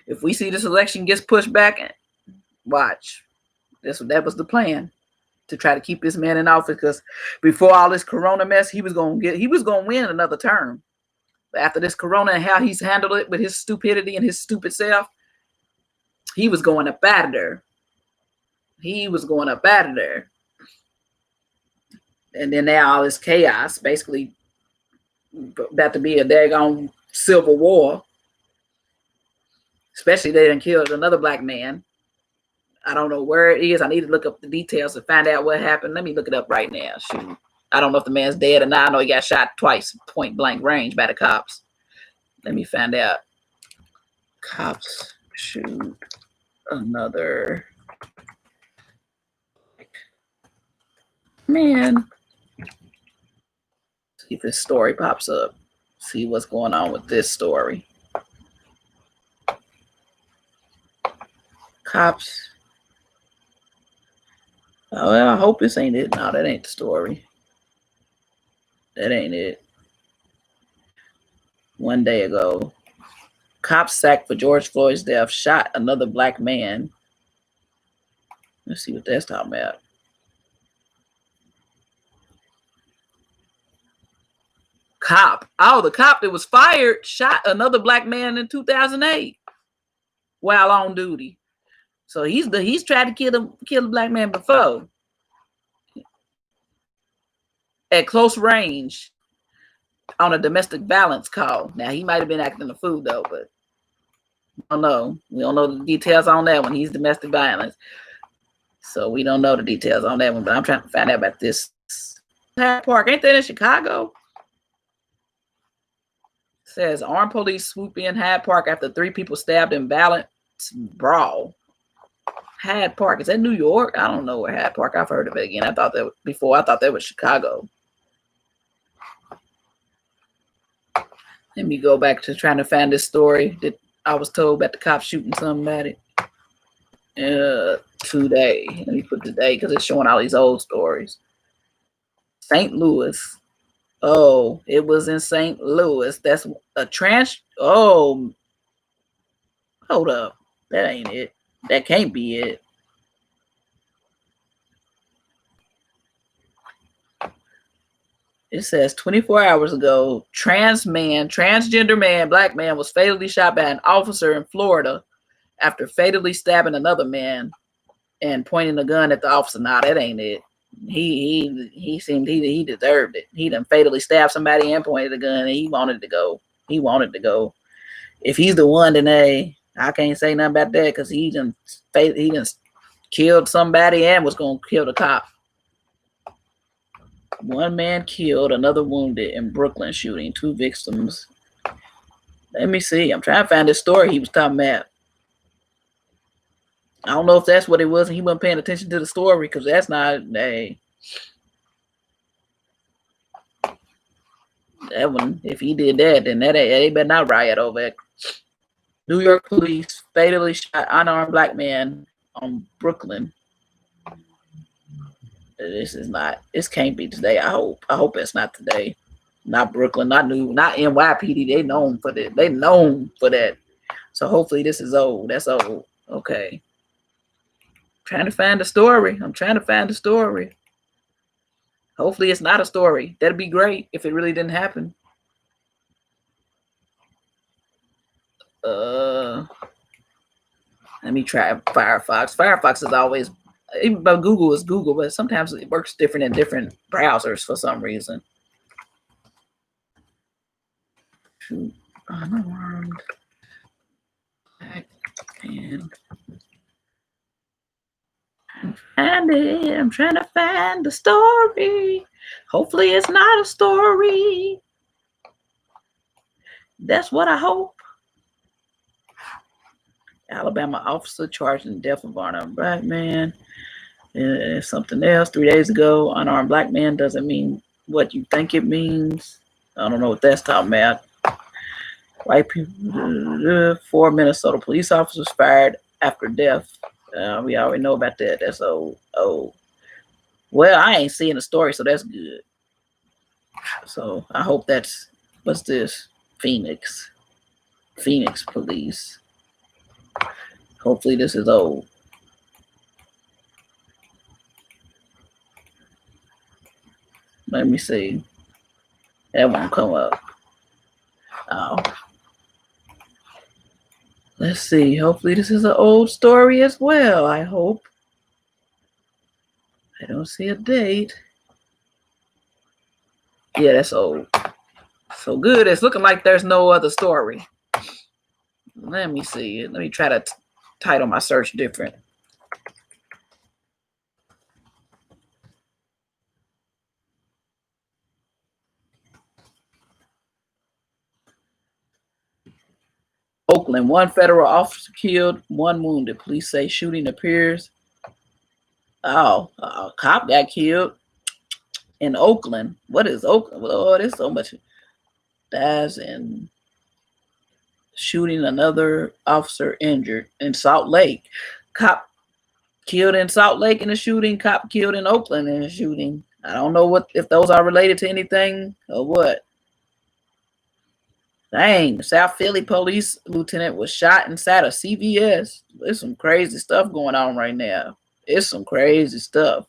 if we see this election gets pushed back, watch. That was the plan, to try to keep this man in office, because before all this corona mess, he was gonna win another term. But after this corona and how he's handled it with his stupidity and his stupid self, he was going up out of there. He was going up out of there. And then now all this chaos, basically about to be a daggone civil war. Especially they done killed another black man. I don't know where it is. I need to look up the details to find out what happened. Let me look it up right now. Shoot. I don't know if the man's dead or not. I know he got shot twice, point blank range, by the cops. Let me find out. Cops shoot another man. See if this story pops up. See what's going on with this story. Cops. Oh, well, I hope this ain't it. No, that ain't the story. That ain't it. One day ago, cops sacked for George Floyd's death shot another black man. Let's see what that's talking about. Cop. Oh, the cop that was fired shot another black man in 2008 while on duty. So he's tried to kill a black man before at close range on a domestic violence call. Now he might have been acting a fool though, but I don't know. We don't know the details on that one. He's domestic violence, so we don't know the details on that one. But I'm trying to find out about this. Hyde Park, ain't that in Chicago? It says armed police swoop in Hyde Park after 3 people stabbed in violent brawl. Hyde Park, is that New York? I don't know where Hyde Park. I've heard of it again. I thought that was Chicago. Let me go back to trying to find this story that I was told about the cops shooting somebody. Today. Let me put today because it's showing all these old stories. St. Louis. Oh, it was in St. Louis. That's a trans. Oh, hold up. That ain't it. That can't be it. It says 24 hours ago, transgender man, black man was fatally shot by an officer in Florida after fatally stabbing another man and pointing a gun at the officer. Nah, that ain't it. He seemed he deserved it. He done fatally stabbed somebody and pointed a gun, and he wanted to go. He wanted to go. If he's the one, then I can't say nothing about that because he done killed somebody and was gonna kill the cop. One man killed, another wounded in Brooklyn shooting. 2 victims. Let me see. I'm trying to find this story he was talking about. I don't know if that's what it was and he wasn't paying attention to the story because that's not that one. If he did that, then they better not riot over it. New York police fatally shot unarmed black man on Brooklyn. This can't be today. I hope it's not today. Not Brooklyn, not NYPD. They known for that. They known for that. So hopefully this is old. That's old. Okay. Trying to find the story. I'm trying to find the story. Hopefully it's not a story. That'd be great if it really didn't happen. Let me try Firefox. Firefox is always, even though Google is Google, but sometimes it works different in different browsers for some reason. Unarmed black man. I'm trying to find the story. Hopefully it's not a story. That's what I hope. Alabama officer charged in the death of unarmed black man. Something else 3 days ago. Unarmed black man doesn't mean what you think it means. I don't know what that's talking about. White people, 4 Minnesota police officers fired after death. We already know about that. That's old. Well, I ain't seeing the story, so that's good. So I hope that's, what's this? Phoenix police. Hopefully this is old. Let me see. That won't come up. Oh. Let's see. Hopefully this is an old story as well. I hope. I don't see a date. Yeah, that's old. So good. It's looking like there's no other story. Let me see. Let me try to title my search different. Oakland, 1 federal officer killed, 1 wounded. Police say shooting appears. A cop got killed in Oakland. What is Oakland? Oh, there's so much. Dies in shooting, another officer injured in Salt Lake. Cop killed in Salt Lake in a shooting. Cop killed in Oakland in a shooting. I don't know if those are related to anything or what. Dang, South Philly police lieutenant was shot inside a CVS. There's some crazy stuff going on right now. It's some crazy stuff.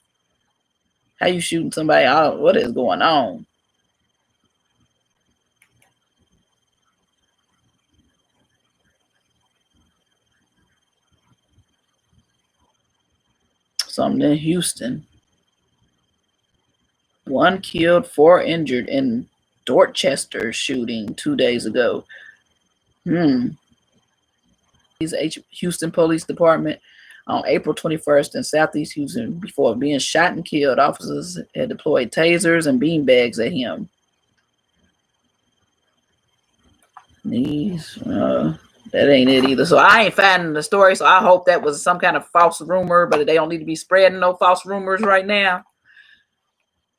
How you shooting somebody out? What is going on? Something in Houston. 1 killed, 4 injured in Dorchester shooting 2 days ago. Houston Police Department on April 21st in Southeast Houston. Before being shot and killed, officers had deployed tasers and beanbags at him. That ain't it either. So I ain't finding the story. So I hope that was some kind of false rumor, but they don't need to be spreading no false rumors right now.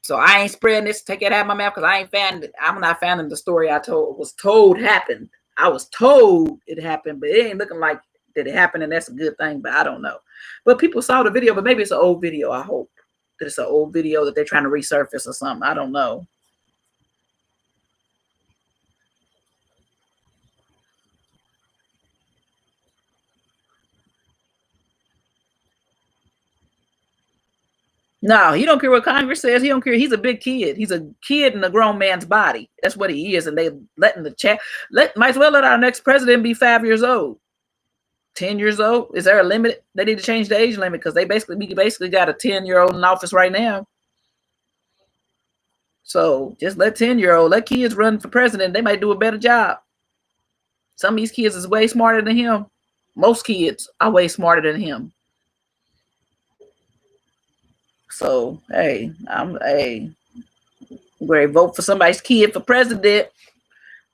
So I ain't spreading this. Take it out of my mouth because I ain't found it. I'm not finding the story was told happened. I was told it happened, but it ain't looking like that it happened, and that's a good thing, but I don't know. But people saw the video, but maybe it's an old video. I hope that it's an old video that they're trying to resurface or something. I don't know. No, he don't care what Congress says. He don't care. He's a big kid. He's a kid in a grown man's body. That's what he is. And they letting the chat might as well let our next president be 5 years old. 10 years old. Is there a limit? They need to change the age limit because we basically got a 10-year-old in office right now. So just let 10-year-old, let kids run for president. They might do a better job. Some of these kids is way smarter than him. Most kids are way smarter than him. So hey, I'm ready to vote for somebody's kid for president.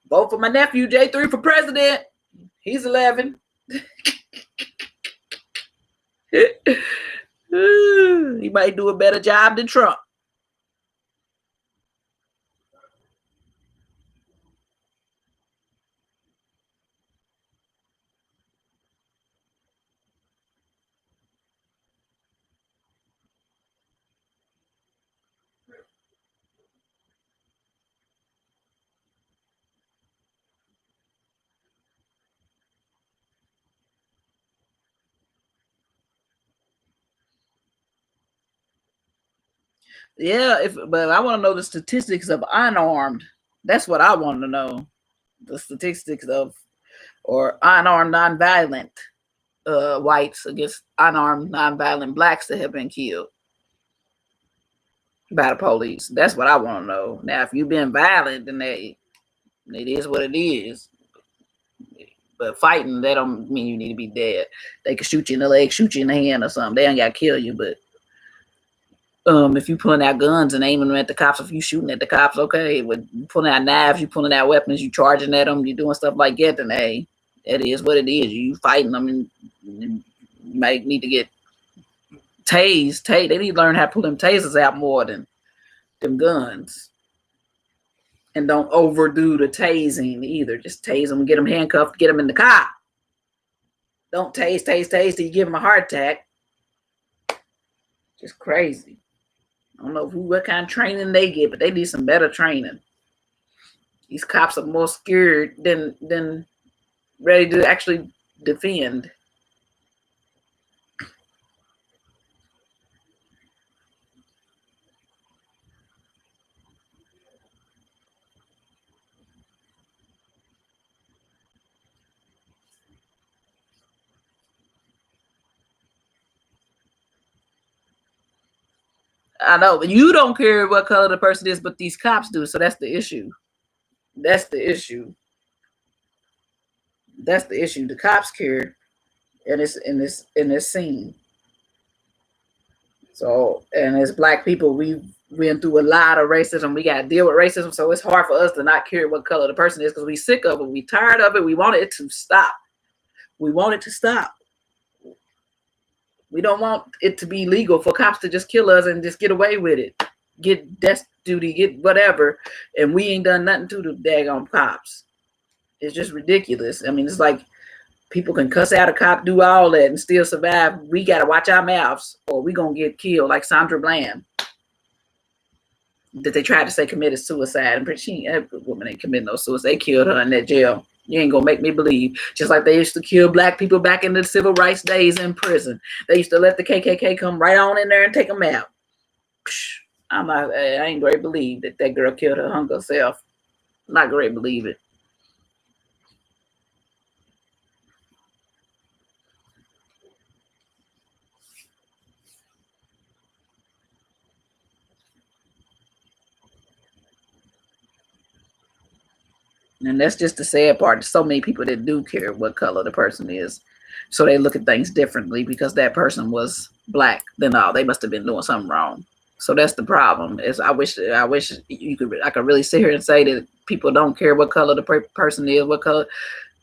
Vote for my nephew J3 for president. He's 11. He might do a better job than Trump. Yeah, but I want to know the statistics of unarmed. That's what I want to know. The statistics of or unarmed nonviolent whites against unarmed nonviolent blacks that have been killed by the police. That's what I want to know. Now, if you've been violent, then it is what it is. But fighting, that don't mean you need to be dead. They can shoot you in the leg, shoot you in the hand or something. They ain't got to kill you, but if you pulling out guns and aiming them at the cops, if you shooting at the cops, okay. With pulling out knives, you pulling out weapons, you charging at them, you doing stuff like that, then hey, that is what it is. You fighting them, and you might need to get tased. They need to learn how to pull them tasers out more than them guns. And don't overdo the tasing either. Just tase them, get them handcuffed, get them in the car. Don't tase till you give them a heart attack. Just crazy. I don't know what kind of training they get, but they need some better training. These cops are more scared than ready to actually defend. I know, but you don't care what color the person is, but these cops do. So that's the issue. That's the issue. That's the issue. The cops care, and it's in this scene. So, and as Black people, we went through a lot of racism. We got to deal with racism, so it's hard for us to not care what color the person is because we sick of it. We tired of it. We want it to stop. We want it to stop. We don't want it to be legal for cops to just kill us and just get away with it. Get death duty, get whatever, and we ain't done nothing to the daggone cops. It's just ridiculous. I mean, it's like people can cuss out a cop, do all that, and still survive. We got to watch our mouths or we going to get killed, like Sandra Bland, that they tried to say committed suicide. And that woman ain't committed no suicide. They killed her in that jail. You ain't gonna make me believe. Just like they used to kill Black people back in the civil rights days in prison. They used to let the KKK come right on in there and take them out. I'm not, I ain't great believe that girl killed her, hung herself. Not great believe it. And that's just the sad part. There's so many people that do care what color the person is. So they look at things differently because that person was Black. Then they must have been doing something wrong. So that's the problem. Is I wish I could really sit here and say that people don't care what color the person is, what color.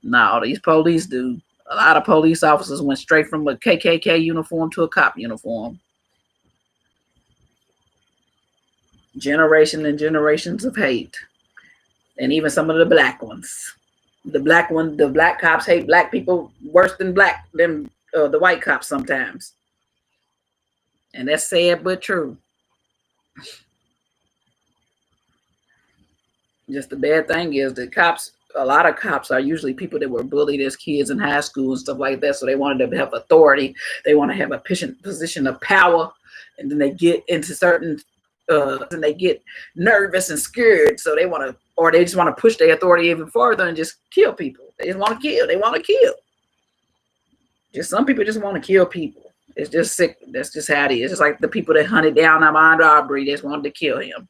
No, these police do. A lot of police officers went straight from a KKK uniform to a cop uniform. Generation and generations of hate. And even some of the Black ones. The black cops hate black people worse than the white cops sometimes. And that's sad but true. Just the bad thing is that a lot of cops are usually people that were bullied as kids in high school and stuff like that. So they wanted to have authority. They want to have a position of power. And then they get into certain, and they get nervous and scared. So they just want to push their authority even further and just kill people. They just want to kill. They want to kill. Just some people just want to kill people. It's just sick. That's just how it is. It's just like the people that hunted down Ahmaud Arbery, they just wanted to kill him.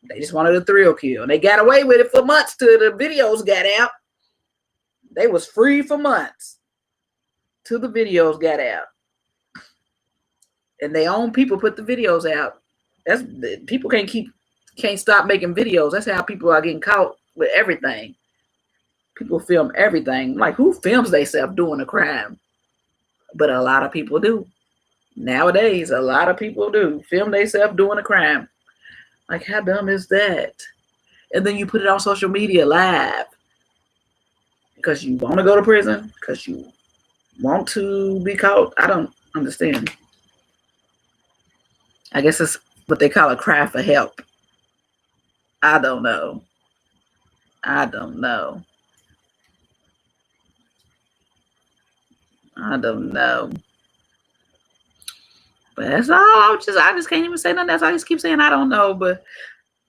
They just wanted a thrill kill. And they got away with it for months till the videos got out. They was free for months till the videos got out. And their own people put the videos out. People can't stop making videos. That's how people are getting caught with everything. People film everything. Like, who films themselves doing a crime? But a lot of people do. Nowadays, a lot of people do film themselves doing a crime. Like, how dumb is that? And then you put it on social media live because you want to go to prison, because you want to be caught. I don't understand. I guess it's what they call a cry for help. I don't know. I don't know. But that's all. I just can't even say nothing else. I just keep saying I don't know. But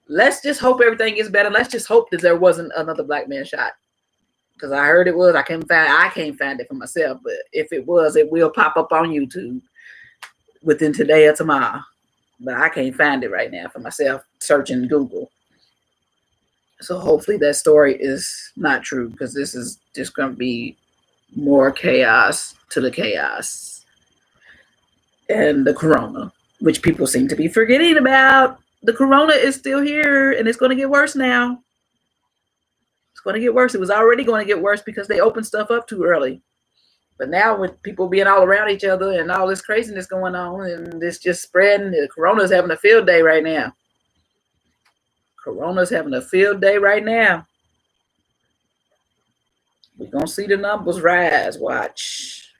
let's just hope everything gets better. Let's just hope that there wasn't another black man shot. Because I heard it was. I can't find it for myself. But if it was, it will pop up on YouTube within today or tomorrow. But I can't find it right now for myself, searching Google. So hopefully that story is not true, because this is just going to be more chaos to the chaos. And the corona, which people seem to be forgetting about. The corona is still here, and it's going to get worse now. It's going to get worse. It was already going to get worse because they opened stuff up too early. But now with people being all around each other and all this craziness going on and it's just spreading, the corona's having a field day right now. Corona's having a field day right now. We're going to see the numbers rise. Watch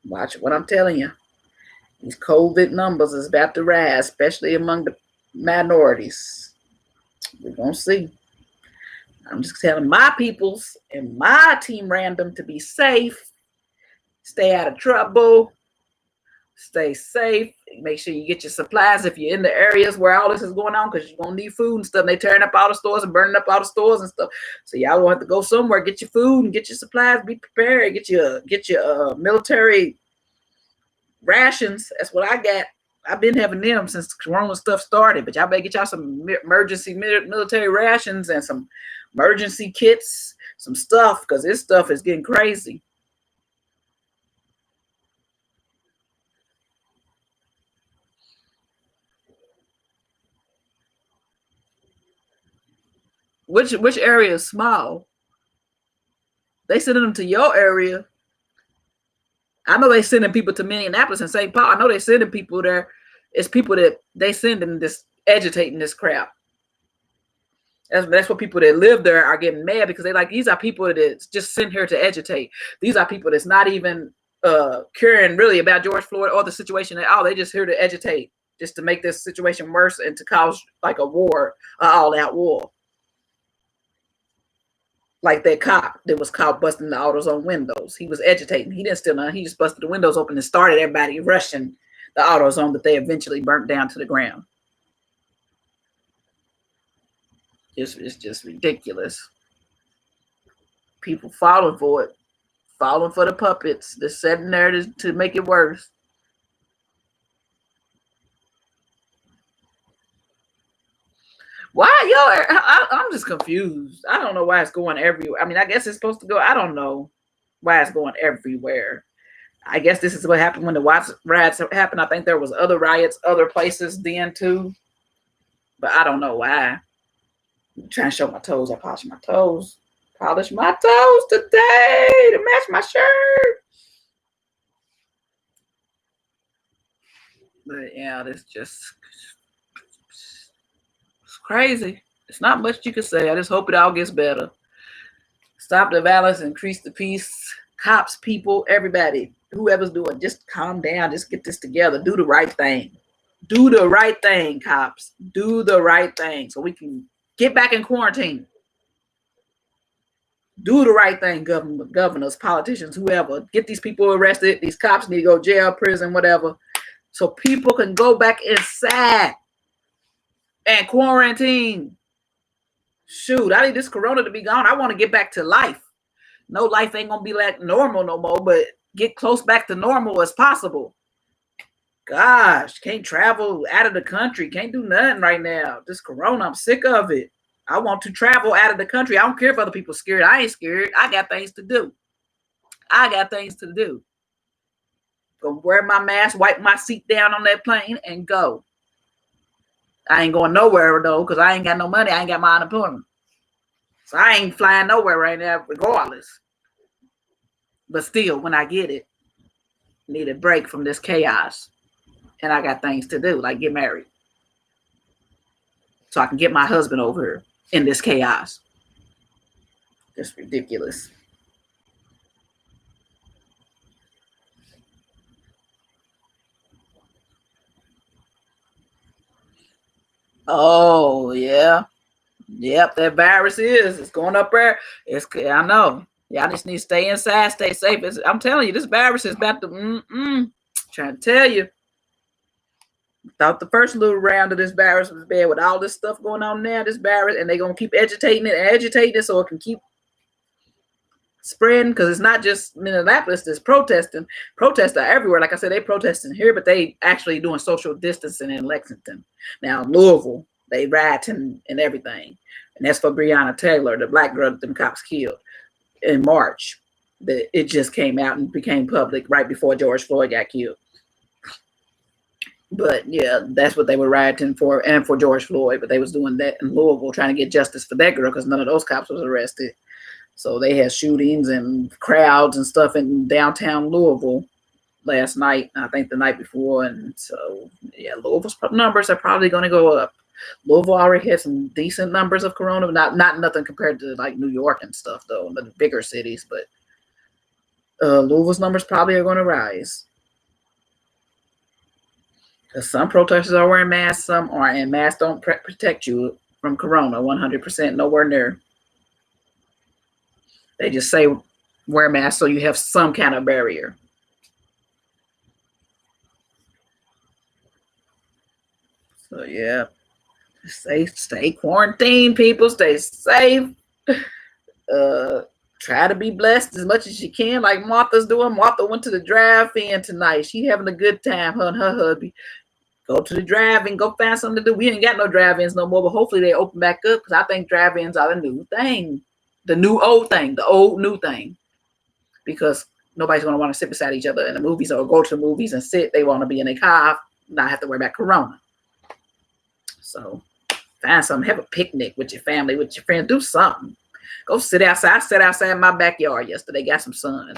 what I'm telling you. These COVID numbers is about to rise, especially among the minorities. We're going to see. I'm just telling my peoples and my team random to be safe. Stay out of trouble. Stay safe. Make sure you get your supplies if you're in the areas where all this is going on, because you're going to need food and stuff. And they tearing up all the stores and burning up all the stores and stuff. So y'all will have to go somewhere, get your food and get your supplies, be prepared, get your military rations. That's what I got. I've been having them since corona stuff started, but y'all better get y'all some emergency military rations and some emergency kits, some stuff, because this stuff is getting crazy. Which area is small? They sending them to your area. I know they sending people to Minneapolis and St. Paul. I know they sending people there. It's people that they sending this agitating this crap. That's what people that live there are getting mad, because they like, these are people that's just sent here to agitate. These are people that's not even caring really about George Floyd or the situation at all. They just here to agitate, just to make this situation worse and to cause like a war, an all-out war. Like that cop that was caught busting the AutoZone windows. He was agitating. He didn't steal none. He just busted the windows open and started everybody rushing the AutoZone that they eventually burnt down to the ground. It's just ridiculous. People falling for it. Falling for the puppets. They're sitting there to make it worse. Why, I'm just confused. I don't know why it's going everywhere. I mean, I guess it's supposed to go. I don't know why it's going everywhere. I guess this is what happened when the Watts riots happened. I think there was other riots, other places then too. But I don't know why. I'm trying to show my toes. I polish my toes. Polish my toes today to match my shirt. But yeah, this just... crazy. It's not much you can say. I just hope it all gets better. Stop the violence, increase the peace. Cops, people, everybody, whoever's doing, just calm down. Just get this together. Do the right thing. Do the right thing, cops. Do the right thing so we can get back in quarantine. Do the right thing, governors, politicians, whoever. Get these people arrested. These cops need to go jail, prison, whatever, so people can go back inside and quarantine. Shoot, I need this corona to be gone. I want to get back to life. No, life ain't gonna be like normal no more, but get close back to normal as possible. Gosh, can't travel out of the country. Can't do nothing right now. This corona, I'm sick of it. I want to travel out of the country. I don't care if other people scared. I ain't scared. I got things to do. I got things to do. Go wear my mask, wipe my seat down on that plane, and go. I ain't going nowhere, though, because I ain't got no money. I ain't got my unemployment. So I ain't flying nowhere right now, regardless. But still, when I get it, need a break from this chaos. And I got things to do, like get married. So I can get my husband over here in this chaos. It's ridiculous. Oh, yeah. Yep, that virus it's going up there. I know. Y'all just need to stay inside, stay safe. I'm telling you, this virus is about to, trying to tell you. Thought the first little round of this virus was bad with all this stuff going on now, this virus, and they're going to keep agitating it so it can keep spreading, because it's not just Minneapolis that's protesting. Protests are everywhere. Like I said, they protesting here, but they actually doing social distancing in Lexington. Now, Louisville, they rioting and everything. And that's for Breonna Taylor, the black girl that them cops killed in March. It just came out and became public right before George Floyd got killed. But yeah, that's what they were rioting for, and for George Floyd. But they was doing that in Louisville, trying to get justice for that girl, because none of those cops was arrested. So they had shootings and crowds and stuff in downtown Louisville last night, I think the night before. And so, yeah, Louisville's numbers are probably going to go up. Louisville already had some decent numbers of corona, not nothing compared to like New York and stuff, though, the bigger cities. But Louisville's numbers probably are going to rise. Because some protesters are wearing masks, some aren't, and masks don't protect you from corona 100%, nowhere near. They just say wear masks so you have some kind of barrier. So yeah, stay quarantined, people. Stay safe. Try to be blessed as much as you can, like Martha's doing. Martha went to the drive-in tonight. She having a good time, her and her hubby. Go to the drive-in, go find something to do. We ain't got no drive-ins no more, but hopefully they open back up, because I think drive-ins are the new thing. The new old thing, the old new thing. Because nobody's going to want to sit beside each other in the movies or go to the movies and sit. They want to be in a car, not have to worry about corona. So find something. Have a picnic with your family, with your friends. Do something. Go sit outside. I sat outside in my backyard yesterday. Got some sun.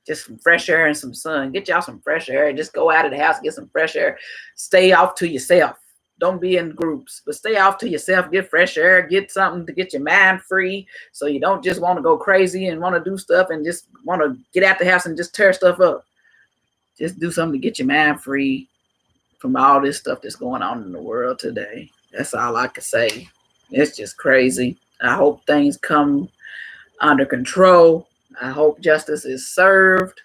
Just some fresh air and some sun. Get y'all some fresh air. Just go out of the house, get some fresh air. Stay off to yourself. Don't be in groups, but stay off to yourself. Get fresh air. Get something to get your mind free, so you don't just want to go crazy and want to do stuff and just want to get out the house and just tear stuff up. Just do something to get your mind free from all this stuff that's going on in the world today. That's all I can say. It's just crazy. I hope things come under control. I hope justice is served,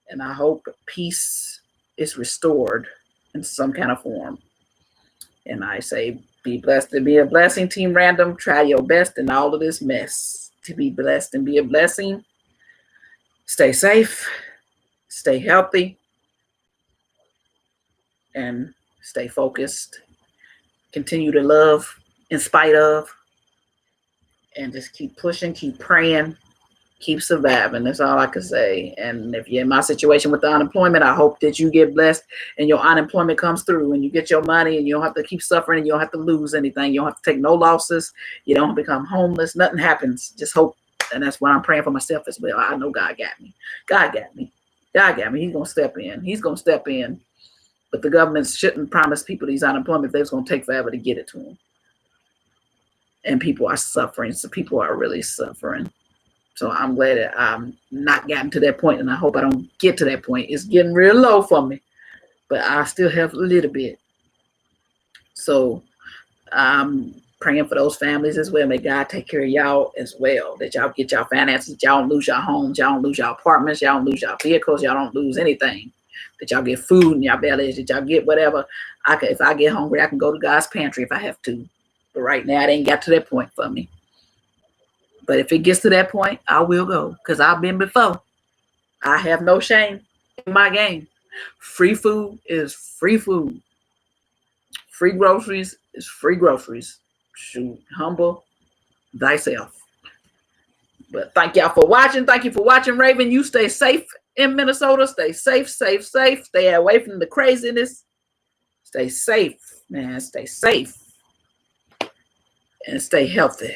and I hope peace is restored in some kind of form. And I say, be blessed to be a blessing, Team Random. Try your best in all of this mess to be blessed and be a blessing. Stay safe, stay healthy, and stay focused. Continue to love in spite of, and just keep pushing, keep praying, keep surviving. That's all I can say. And if you're in my situation with the unemployment, I hope that you get blessed and your unemployment comes through and you get your money and you don't have to keep suffering and you don't have to lose anything. You don't have to take no losses. You don't become homeless. Nothing happens. Just hope. And that's why I'm praying for myself as well. I know God got me. God got me. God got me. He's going to step in. He's going to step in. But the government shouldn't promise people these unemployment if they was going to take forever to get it to them. And people are suffering. So people are really suffering. So I'm glad that I'm not gotten to that point, and I hope I don't get to that point. It's getting real low for me, but I still have a little bit. So I'm praying for those families as well. May God take care of y'all as well. That y'all get y'all finances, y'all don't lose your homes, y'all don't lose your apartments, y'all don't lose your vehicles, y'all don't lose anything. That y'all get food in your bellies, that y'all get whatever. If I get hungry, I can go to God's pantry if I have to. But right now, it ain't got to that point for me. But if it gets to that point, I will go, because I've been before. I have no shame in my game. Free food is free food. Free groceries is free groceries. Shoot, humble thyself. But thank y'all for watching. Thank you for watching, Raven. You stay safe in Minnesota. Stay safe, safe, safe. Stay away from the craziness. Stay safe, man. Stay safe. And stay healthy.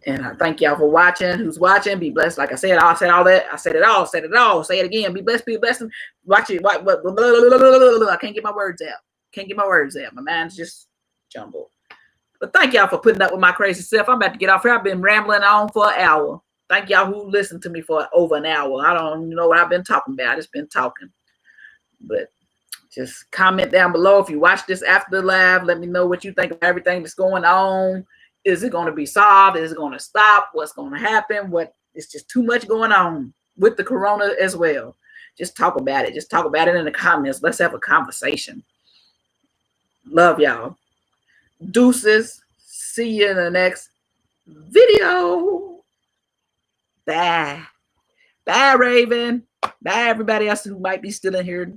And I thank y'all for watching. Who's watching? Be blessed. Like I said, I said all that. I said it all. Said it all. Say it again. Be blessed. Be blessed. Watch it. I can't get my words out. Can't get my words out. My mind's just jumbled. But thank y'all for putting up with my crazy self. I'm about to get off here. I've been rambling on for an hour. Thank y'all who listened to me for over an hour. I don't know what I've been talking about. I just been talking. But just comment down below if you watch this after the live. Let me know what you think of everything that's going on. Is it going to be solved? Is it going to stop? What's going to happen? It's just too much going on with the corona as well. Just talk about it. Just talk about it in the comments. Let's have a conversation. Love y'all. Deuces. See you in the next video. Bye. Bye, Raven. Bye, everybody else who might be still in here